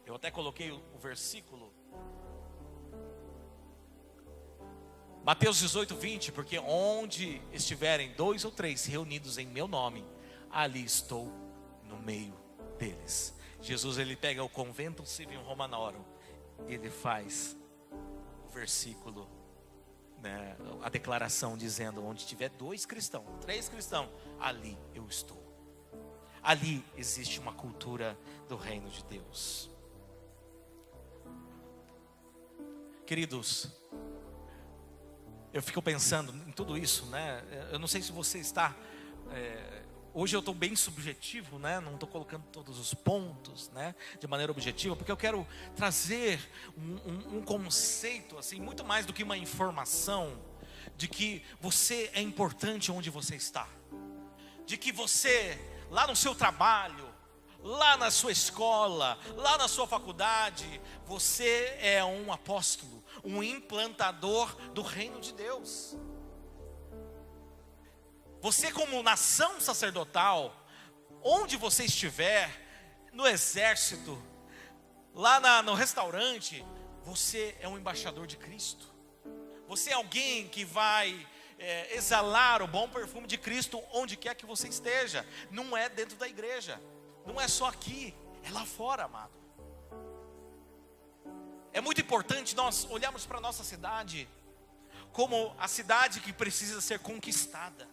Eu até coloquei o versículo. Mateus 18:20, porque onde estiverem 2 ou 3 reunidos em meu nome, ali estou no meio deles. Jesus, ele pega o Conventum Civium Romanorum, ele faz o versículo, né, a declaração dizendo: onde tiver 2 cristãos, 3 cristãos, ali eu estou. Ali existe uma cultura do reino de Deus. Queridos, eu fico pensando em tudo isso, né? Eu não sei se você está... hoje eu estou bem subjetivo, né? Não estou colocando todos os pontos, né, de maneira objetiva, porque eu quero trazer um conceito, assim, muito mais do que uma informação, de que você é importante onde você está. De que você, lá no seu trabalho, lá na sua escola, lá na sua faculdade, você é um apóstolo, um implantador do reino de Deus. Você, como nação sacerdotal, onde você estiver, no exército, lá no restaurante, você é um embaixador de Cristo. Você é alguém que vai exalar o bom perfume de Cristo onde quer que você esteja. Não é dentro da igreja, não é só aqui, é lá fora, amado. É muito importante nós olharmos para a nossa cidade como a cidade que precisa ser conquistada.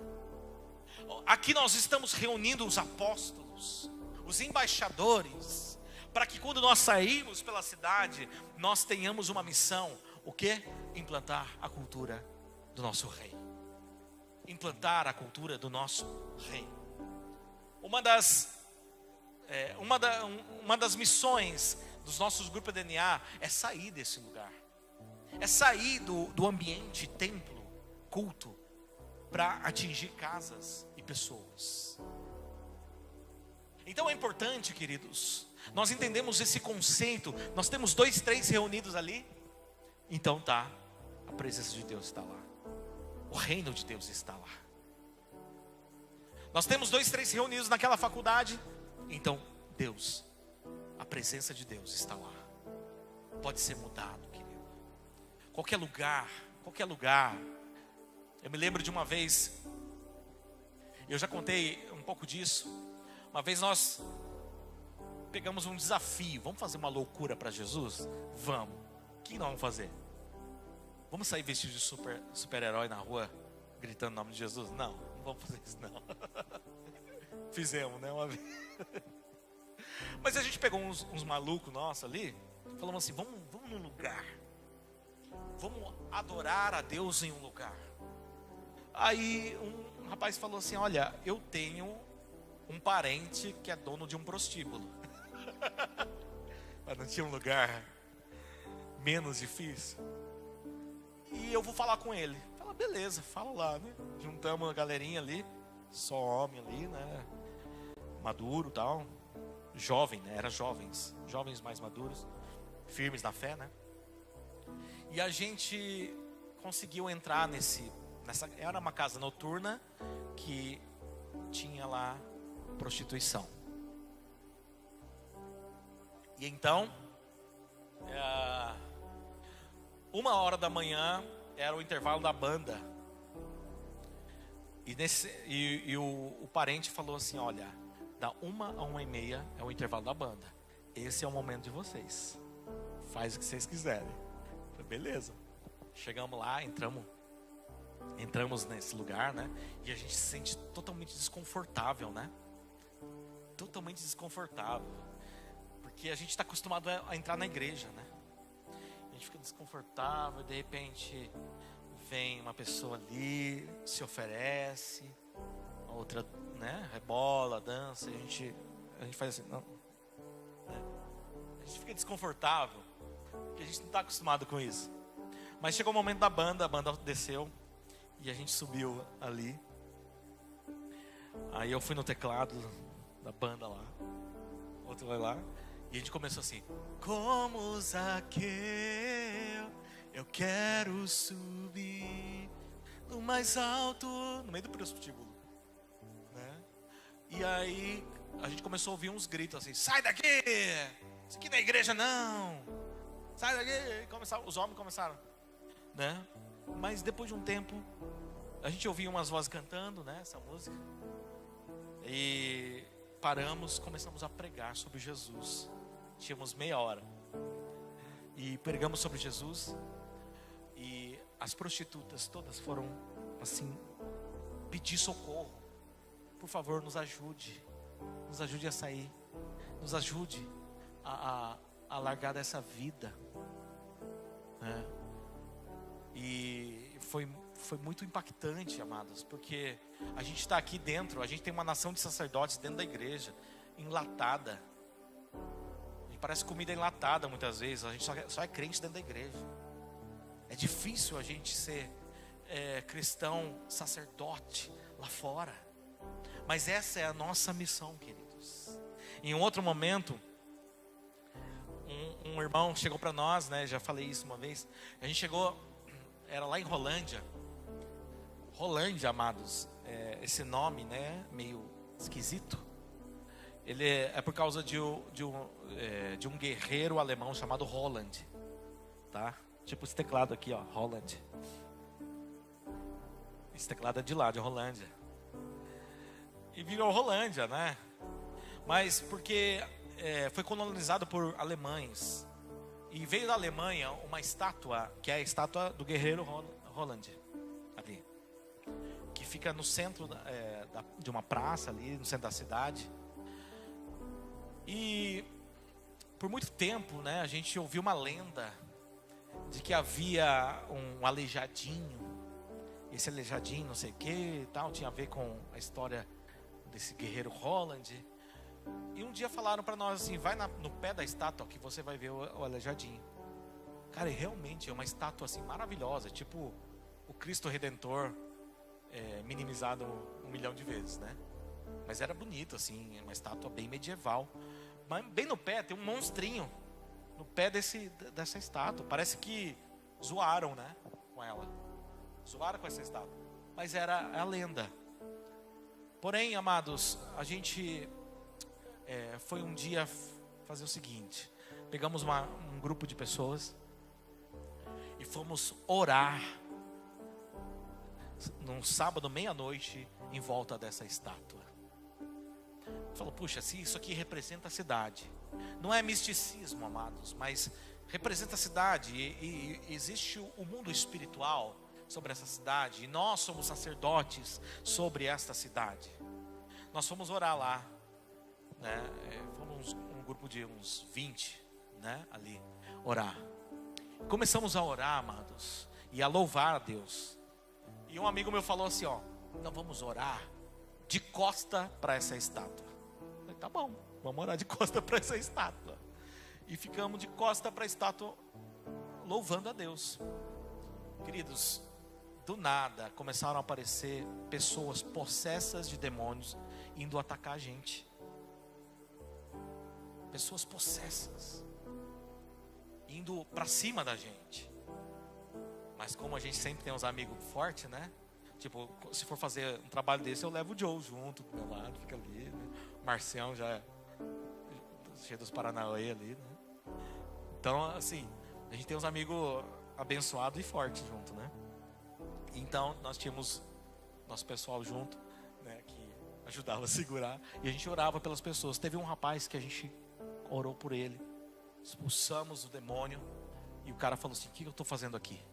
Aqui nós estamos reunindo os apóstolos, os embaixadores, para que quando nós sairmos pela cidade, nós tenhamos uma missão. O quê? Implantar a cultura do nosso rei. Implantar a cultura do nosso rei. Uma das missões dos nossos grupos DNA é sair desse lugar. É sair do ambiente templo, culto, para atingir casas e pessoas. Então é importante, queridos, nós entendemos esse conceito. Nós temos 2, 3 reunidos ali, então tá, a presença de Deus está lá, o reino de Deus está lá. Nós temos 2, 3 reunidos naquela faculdade, então Deus, a presença de Deus está lá. Pode ser mudado, querido. Qualquer lugar. Eu me lembro de uma vez, eu já contei um pouco disso. Uma vez nós pegamos um desafio. Vamos fazer uma loucura para Jesus? Vamos. O que nós vamos fazer? Vamos sair vestidos de super-herói na rua, gritando o nome de Jesus? Não vamos fazer isso não. Fizemos, né, uma vez. Mas a gente pegou uns malucos nossos ali, falamos assim, vamos num lugar, vamos adorar a Deus em um lugar. Aí um rapaz falou assim, olha, eu tenho um parente que é dono de um prostíbulo. Mas não tinha um lugar menos difícil. E eu vou falar com ele. Fala, beleza, fala lá, né? Juntamos a galerinha ali, só homem ali, né? Maduro e tal. Jovem, né? Era jovens mais maduros, firmes na fé, né? E a gente conseguiu entrar nessa. Era uma casa noturna que tinha lá prostituição. E então, 1h da manhã era o intervalo da banda. E o parente falou assim, olha, da 1 a 1h30 é o intervalo da banda. Esse é o momento de vocês. Faz o que vocês quiserem. Falei, beleza. Chegamos lá, entramos nesse lugar, né? E a gente se sente totalmente desconfortável, né? Totalmente desconfortável. Porque a gente está acostumado a entrar na igreja, né? A gente fica desconfortável e de repente vem uma pessoa ali, se oferece, a outra, né, rebola, dança, e a gente faz assim, não, né? A gente fica desconfortável, porque a gente não está acostumado com isso. Mas chegou o momento da banda, a banda desceu e a gente subiu ali. Aí eu fui no teclado da banda lá, o outro vai lá, e a gente começou assim, como Zaqueu, eu quero subir no mais alto, no meio do prostíbulo, né? E aí a gente começou a ouvir uns gritos assim, sai daqui, isso aqui não é igreja não, sai daqui. Os homens começaram, né? Mas depois de um tempo a gente ouvia umas vozes cantando, né, essa música, e paramos, começamos a pregar sobre Jesus. Tínhamos meia hora e pregamos sobre Jesus. E as prostitutas todas foram assim, pedir socorro. Por favor, nos ajude a sair, nos ajude a largar dessa vida, né? E foi muito impactante, amados, porque a gente está aqui dentro, a gente tem uma nação de sacerdotes dentro da igreja, enlatada. E parece comida enlatada muitas vezes. A gente só é crente dentro da igreja. É difícil a gente ser cristão, sacerdote lá fora. Mas essa é a nossa missão, queridos. Em um outro momento, um irmão chegou para nós, né? Já falei isso uma vez. A gente chegou, era lá em Rolândia. Rolândia, amados, esse nome, né? Meio esquisito. Ele é por causa de um guerreiro alemão chamado Holland, tá? Tipo esse teclado aqui, ó, Holland. Esse teclado é de lá, de Rolândia. E virou Rolândia, né? Mas porque foi colonizado por alemães. E veio da Alemanha uma estátua, que é a estátua do guerreiro Holland, ali. Que fica no centro de uma praça ali, no centro da cidade. E por muito tempo, né, a gente ouviu uma lenda de que havia um aleijadinho. Esse aleijadinho, não sei o que e tal, tinha a ver com a história desse guerreiro Holland. E um dia falaram para nós assim, vai no pé da estátua que você vai ver o aleijadinho. Cara, e realmente é uma estátua assim maravilhosa, tipo o Cristo Redentor minimizado 1 milhão de vezes, né? Mas era bonito, assim, uma estátua bem medieval. Mas bem no pé tem um monstrinho, no pé dessa estátua. Parece que zoaram, né, com ela. Zoaram com essa estátua. Mas era a lenda. Porém, amados, a gente foi um dia fazer o seguinte. Pegamos um grupo de pessoas e fomos orar num sábado, meia-noite, em volta dessa estátua. Falou, puxa, se isso aqui representa a cidade. Não é misticismo, amados, mas representa a cidade. E existe o mundo espiritual sobre essa cidade. E nós somos sacerdotes sobre esta cidade. Nós fomos orar lá, né? Fomos um grupo de uns 20, né? Ali, orar. Começamos a orar, amados, e a louvar a Deus. E um amigo meu falou assim, ó, nós vamos orar de costa para essa estátua. Eu falei, tá bom, vamos orar de costa para essa estátua. E ficamos de costa para a estátua, louvando a Deus. Queridos, do nada começaram a aparecer pessoas possessas de demônios indo atacar a gente. Pessoas possessas indo para cima da gente. Mas como a gente sempre tem uns amigos fortes, né? Tipo, se for fazer um trabalho desse, eu levo o Joe junto do meu lado, fica ali, né? O Marcião já cheio dos Paranauê ali, né? Então, assim, a gente tem uns amigos abençoados e fortes junto, né? Então, nós tínhamos nosso pessoal junto, né? Que ajudava a segurar. E a gente orava pelas pessoas. Teve um rapaz que a gente orou por ele. Expulsamos o demônio. E o cara falou assim, o que eu estou fazendo aqui?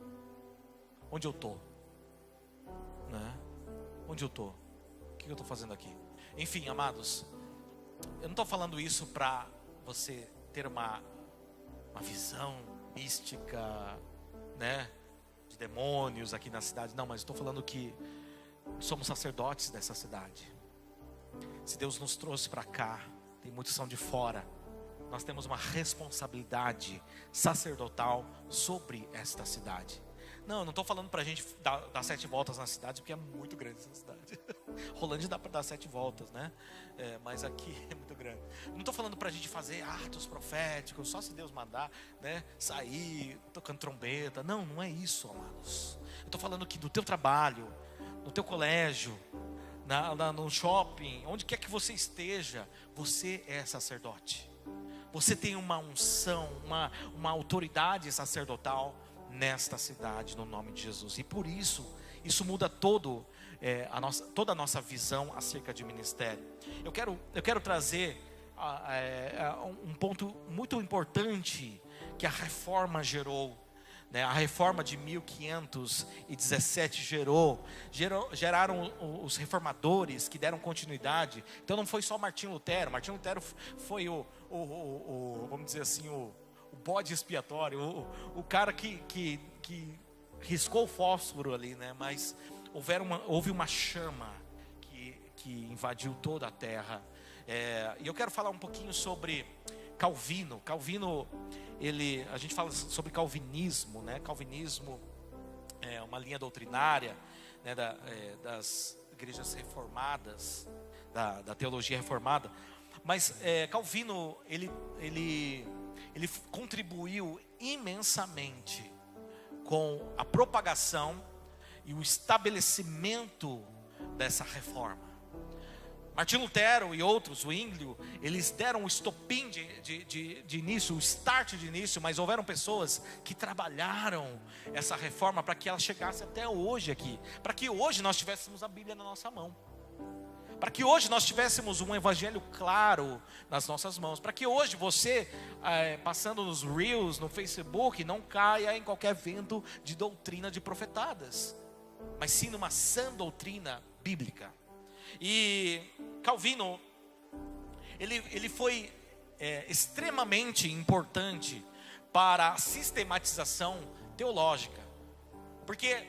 Onde eu estou? Né? Onde eu estou? O que eu estou fazendo aqui? Enfim, amados, eu não estou falando isso para você ter uma visão mística, né, de demônios aqui na cidade. Não, mas estou falando que somos sacerdotes dessa cidade. Se Deus nos trouxe para cá, tem muitos que são de fora. Nós temos uma responsabilidade sacerdotal sobre esta cidade. Não, eu não estou falando para a gente dar 7 voltas na cidade, porque é muito grande essa cidade. Rolândia dá para dar 7 voltas, né? Mas aqui é muito grande. Não estou falando para a gente fazer atos proféticos, só se Deus mandar, né? Sair tocando trombeta. Não, não é isso, amados. Eu estou falando que no teu trabalho, no teu colégio, no shopping, onde quer que você esteja, você é sacerdote. Você tem uma unção, uma autoridade sacerdotal nesta cidade, no nome de Jesus. E por isso muda toda a nossa visão acerca de ministério. Eu quero trazer um ponto muito importante que a reforma gerou, né? A reforma de 1517 geraram os reformadores que deram continuidade. Então não foi só Martinho Lutero. Martinho Lutero foi vamos dizer assim, o bode expiatório, o cara que riscou o fósforo ali, né? Mas houve uma chama que invadiu toda a terra. E eu quero falar um pouquinho sobre Calvino. Calvino, a gente fala sobre calvinismo, né? Calvinismo é uma linha doutrinária, né, das igrejas reformadas, da teologia reformada. Mas Calvino, ele contribuiu imensamente com a propagação e o estabelecimento dessa reforma. Martinho Lutero e outros, o Zwinglio, eles deram o estopim de início, o start de início, mas houveram pessoas que trabalharam essa reforma para que ela chegasse até hoje aqui, para que hoje nós tivéssemos a Bíblia na nossa mão, para que hoje nós tivéssemos um evangelho claro nas nossas mãos, para que hoje você, passando nos Reels, no Facebook, não caia em qualquer vento de doutrina de profetadas, mas sim numa sã doutrina bíblica. E Calvino, ele foi extremamente importante para a sistematização teológica, porque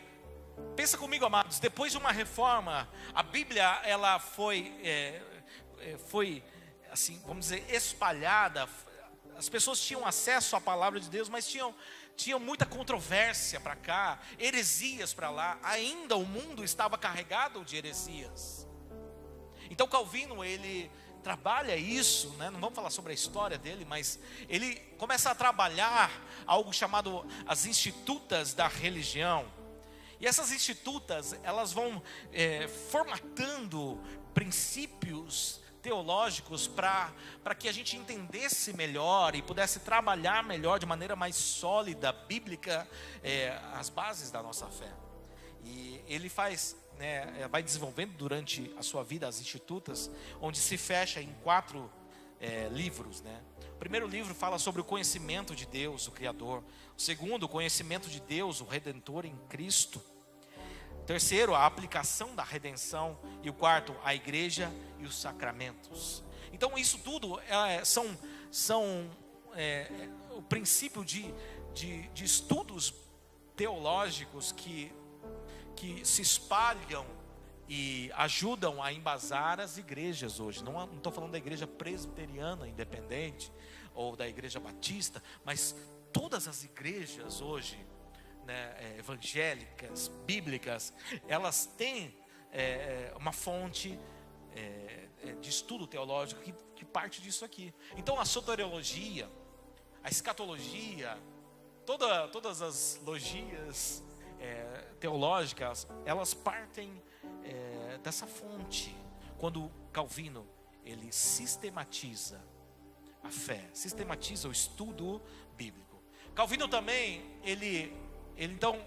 pensa comigo, amados, depois de uma reforma, a Bíblia ela foi assim, vamos dizer, espalhada, as pessoas tinham acesso à palavra de Deus, mas tinham muita controvérsia para cá, heresias para lá. Ainda o mundo estava carregado de heresias. Então Calvino, ele trabalha isso, né? Não vamos falar sobre a história dele, mas ele começa a trabalhar algo chamado as institutas da religião. E essas institutas, elas vão formatando princípios teológicos para que a gente entendesse melhor e pudesse trabalhar melhor de maneira mais sólida, bíblica, as bases da nossa fé. E ele vai desenvolvendo durante a sua vida as institutas, onde se fecha em 4 livros, né? O primeiro livro fala sobre o conhecimento de Deus, o Criador. O segundo, o conhecimento de Deus, o Redentor em Cristo. O terceiro, a aplicação da redenção. E o quarto, a igreja e os sacramentos. Então isso tudo são o princípio de estudos teológicos que se espalham e ajudam a embasar as igrejas hoje. Não estou falando da igreja presbiteriana independente ou da igreja batista, mas todas as igrejas hoje, né, evangélicas, bíblicas, elas têm uma fonte de estudo teológico que parte disso aqui. Então a soteriologia, a escatologia, todas as logias teológicas, elas partem dessa fonte. Quando Calvino, ele sistematiza a fé, sistematiza o estudo bíblico. Calvino também, ele então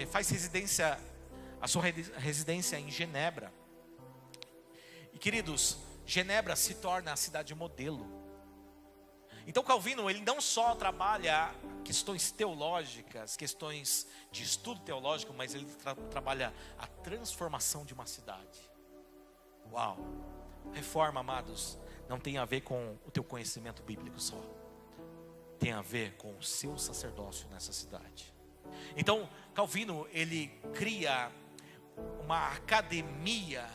faz a sua residência em Genebra. E queridos, Genebra se torna a cidade modelo. Então Calvino, ele não só trabalha questões teológicas, questões de estudo teológico, mas ele trabalha a transformação de uma cidade. Uau! Reforma, amados, não tem a ver com o teu conhecimento bíblico só. Tem a ver com o seu sacerdócio nessa cidade. Então, Calvino, ele cria uma academia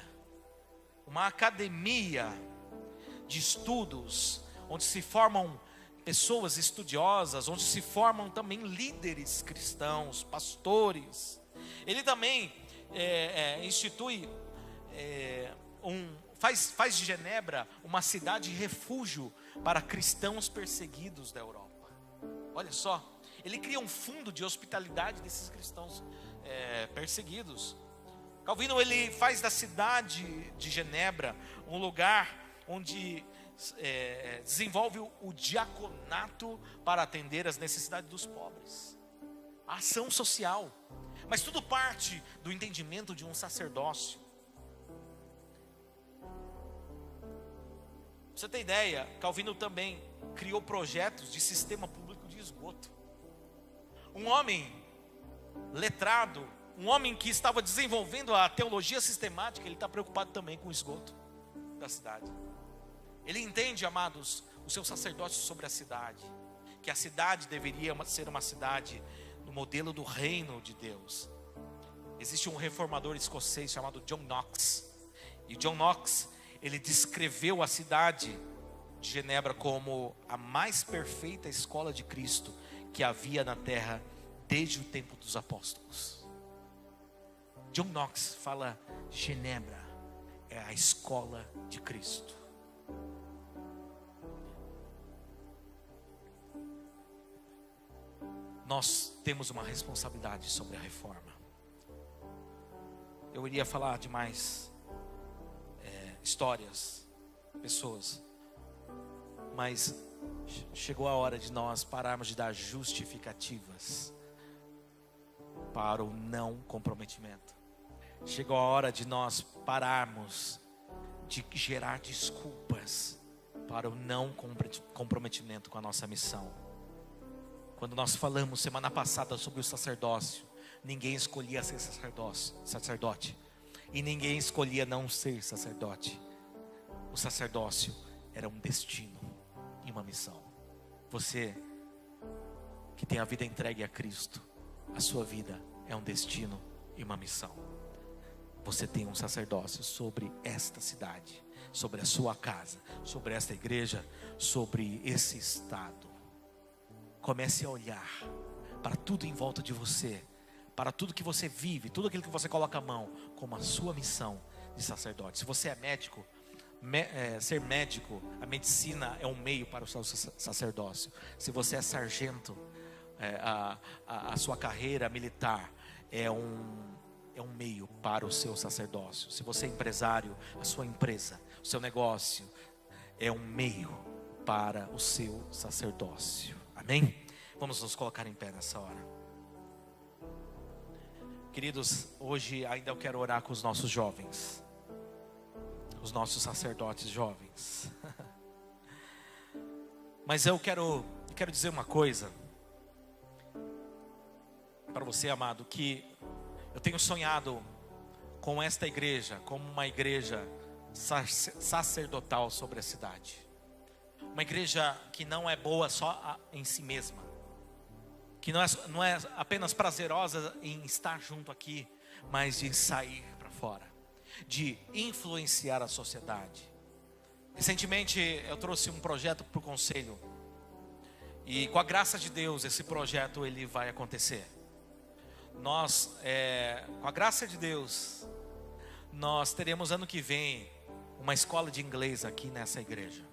de estudos, onde se formam pessoas estudiosas, onde se formam também líderes cristãos, pastores. Ele também institui, faz de Genebra uma cidade refúgio para cristãos perseguidos da Europa. Olha só, ele cria um fundo de hospitalidade desses cristãos perseguidos. Calvino, ele faz da cidade de Genebra um lugar onde desenvolve o diaconato para atender as necessidades dos pobres, a ação social, mas tudo parte do entendimento de um sacerdócio. Pra você ter ideia, Calvino também criou projetos de sistema público de esgoto. Um homem letrado, um homem que estava desenvolvendo a teologia sistemática, ele está preocupado também com o esgoto da cidade. Ele entende, amados, o seu sacerdócio sobre a cidade, que a cidade deveria ser uma cidade no modelo do reino de Deus. Existe um reformador escocês chamado John Knox, e John Knox, ele descreveu a cidade de Genebra como a mais perfeita escola de Cristo que havia na terra desde o tempo dos apóstolos. John Knox fala: Genebra é a escola de Cristo. Nós temos uma responsabilidade sobre a reforma. Eu iria falar de mais histórias, pessoas, mas chegou a hora de nós pararmos de dar justificativas para o não comprometimento. Chegou a hora de nós pararmos de gerar desculpas para o não comprometimento com a nossa missão. Quando nós falamos semana passada sobre o sacerdócio, ninguém escolhia ser sacerdote, e ninguém escolhia não ser sacerdote. O sacerdócio era um destino e uma missão. Você que tem a vida entregue a Cristo, a sua vida é um destino e uma missão. Você tem um sacerdócio sobre esta cidade, sobre a sua casa, sobre esta igreja, sobre esse estado. comece a olhar para tudo em volta de você, para tudo que você vive, tudo aquilo que você coloca a mão, como a sua missão de sacerdote. Se você é médico, ser médico, a medicina é um meio para o seu sacerdócio. Se você é sargento, a sua carreira militar é um meio para o seu sacerdócio. Se você é empresário, a sua empresa, o seu negócio é um meio para o seu sacerdócio. Amém? Vamos nos colocar em pé nessa hora. Queridos, hoje ainda eu quero orar com os nossos jovens, os nossos sacerdotes jovens. Mas eu quero dizer uma coisa para você, amado, que eu tenho sonhado com esta igreja como uma igreja sacerdotal sobre a cidade. Uma igreja que não é boa só em si mesma, que não é apenas prazerosa em estar junto aqui, mas de sair para fora, de influenciar a sociedade. Recentemente eu trouxe um projeto para o conselho, e com a graça de Deus esse projeto ele vai acontecer. Nós, com a graça de Deus, nós teremos ano que vem uma escola de inglês aqui nessa igreja.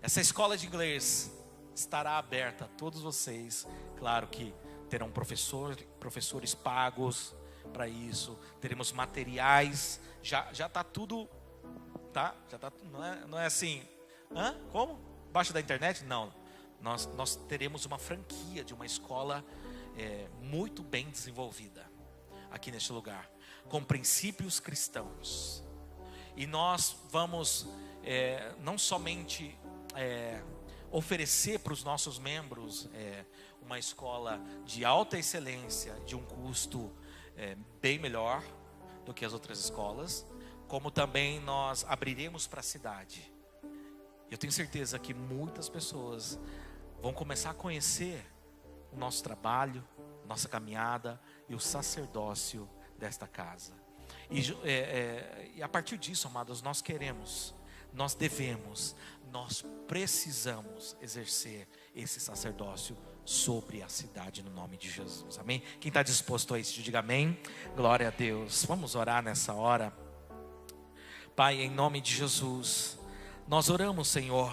Essa escola de inglês estará aberta a todos vocês. Claro que terão professores pagos para isso. Teremos materiais. Já está tudo, tá? Já tá, não é assim. Como? Baixo da internet? Não. Nós teremos uma franquia de uma escola muito bem desenvolvida aqui neste lugar, com princípios cristãos. E nós vamos não somente oferecer para os nossos membros uma escola de alta excelência, de um custo bem melhor do que as outras escolas, como também nós abriremos para a cidade. Eu tenho certeza que muitas pessoas vão começar a conhecer o nosso trabalho, nossa caminhada e o sacerdócio desta casa. E a partir disso, amados, nós queremos, nós devemos, nós precisamos exercer esse sacerdócio sobre a cidade no nome de Jesus. Amém? Quem está disposto a isso, diga amém. Glória a Deus. Vamos orar nessa hora. Pai, em nome de Jesus, nós oramos, Senhor,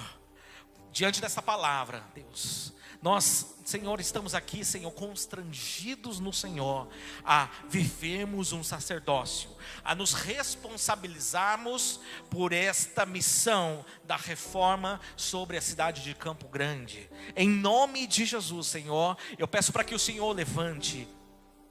diante dessa palavra, Deus. Nós, Senhor, estamos aqui, Senhor, constrangidos no Senhor a vivermos um sacerdócio, a nos responsabilizarmos por esta missão da reforma sobre a cidade de Campo Grande. Em nome de Jesus, Senhor, eu peço para que o Senhor levante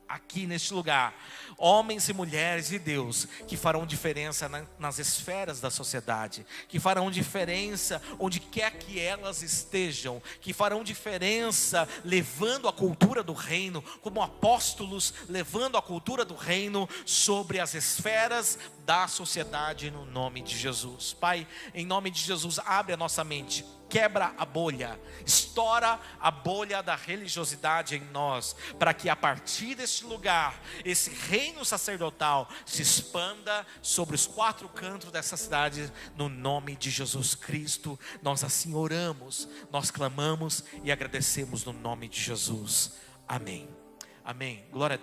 aqui neste lugar homens e mulheres de Deus que farão diferença nas esferas da sociedade, que farão diferença onde quer que elas estejam, que farão diferença levando a cultura do reino, como apóstolos levando a cultura do reino sobre as esferas da sociedade no nome de Jesus. Pai, em nome de Jesus, abre a nossa mente, quebra a bolha, estoura a bolha da religiosidade em nós, para que a partir deste lugar, esse reino sacerdotal se expanda sobre os quatro cantos dessa cidade, no nome de Jesus Cristo. Nós assim oramos, nós clamamos e agradecemos no nome de Jesus. Amém. Amém. Glória a Deus.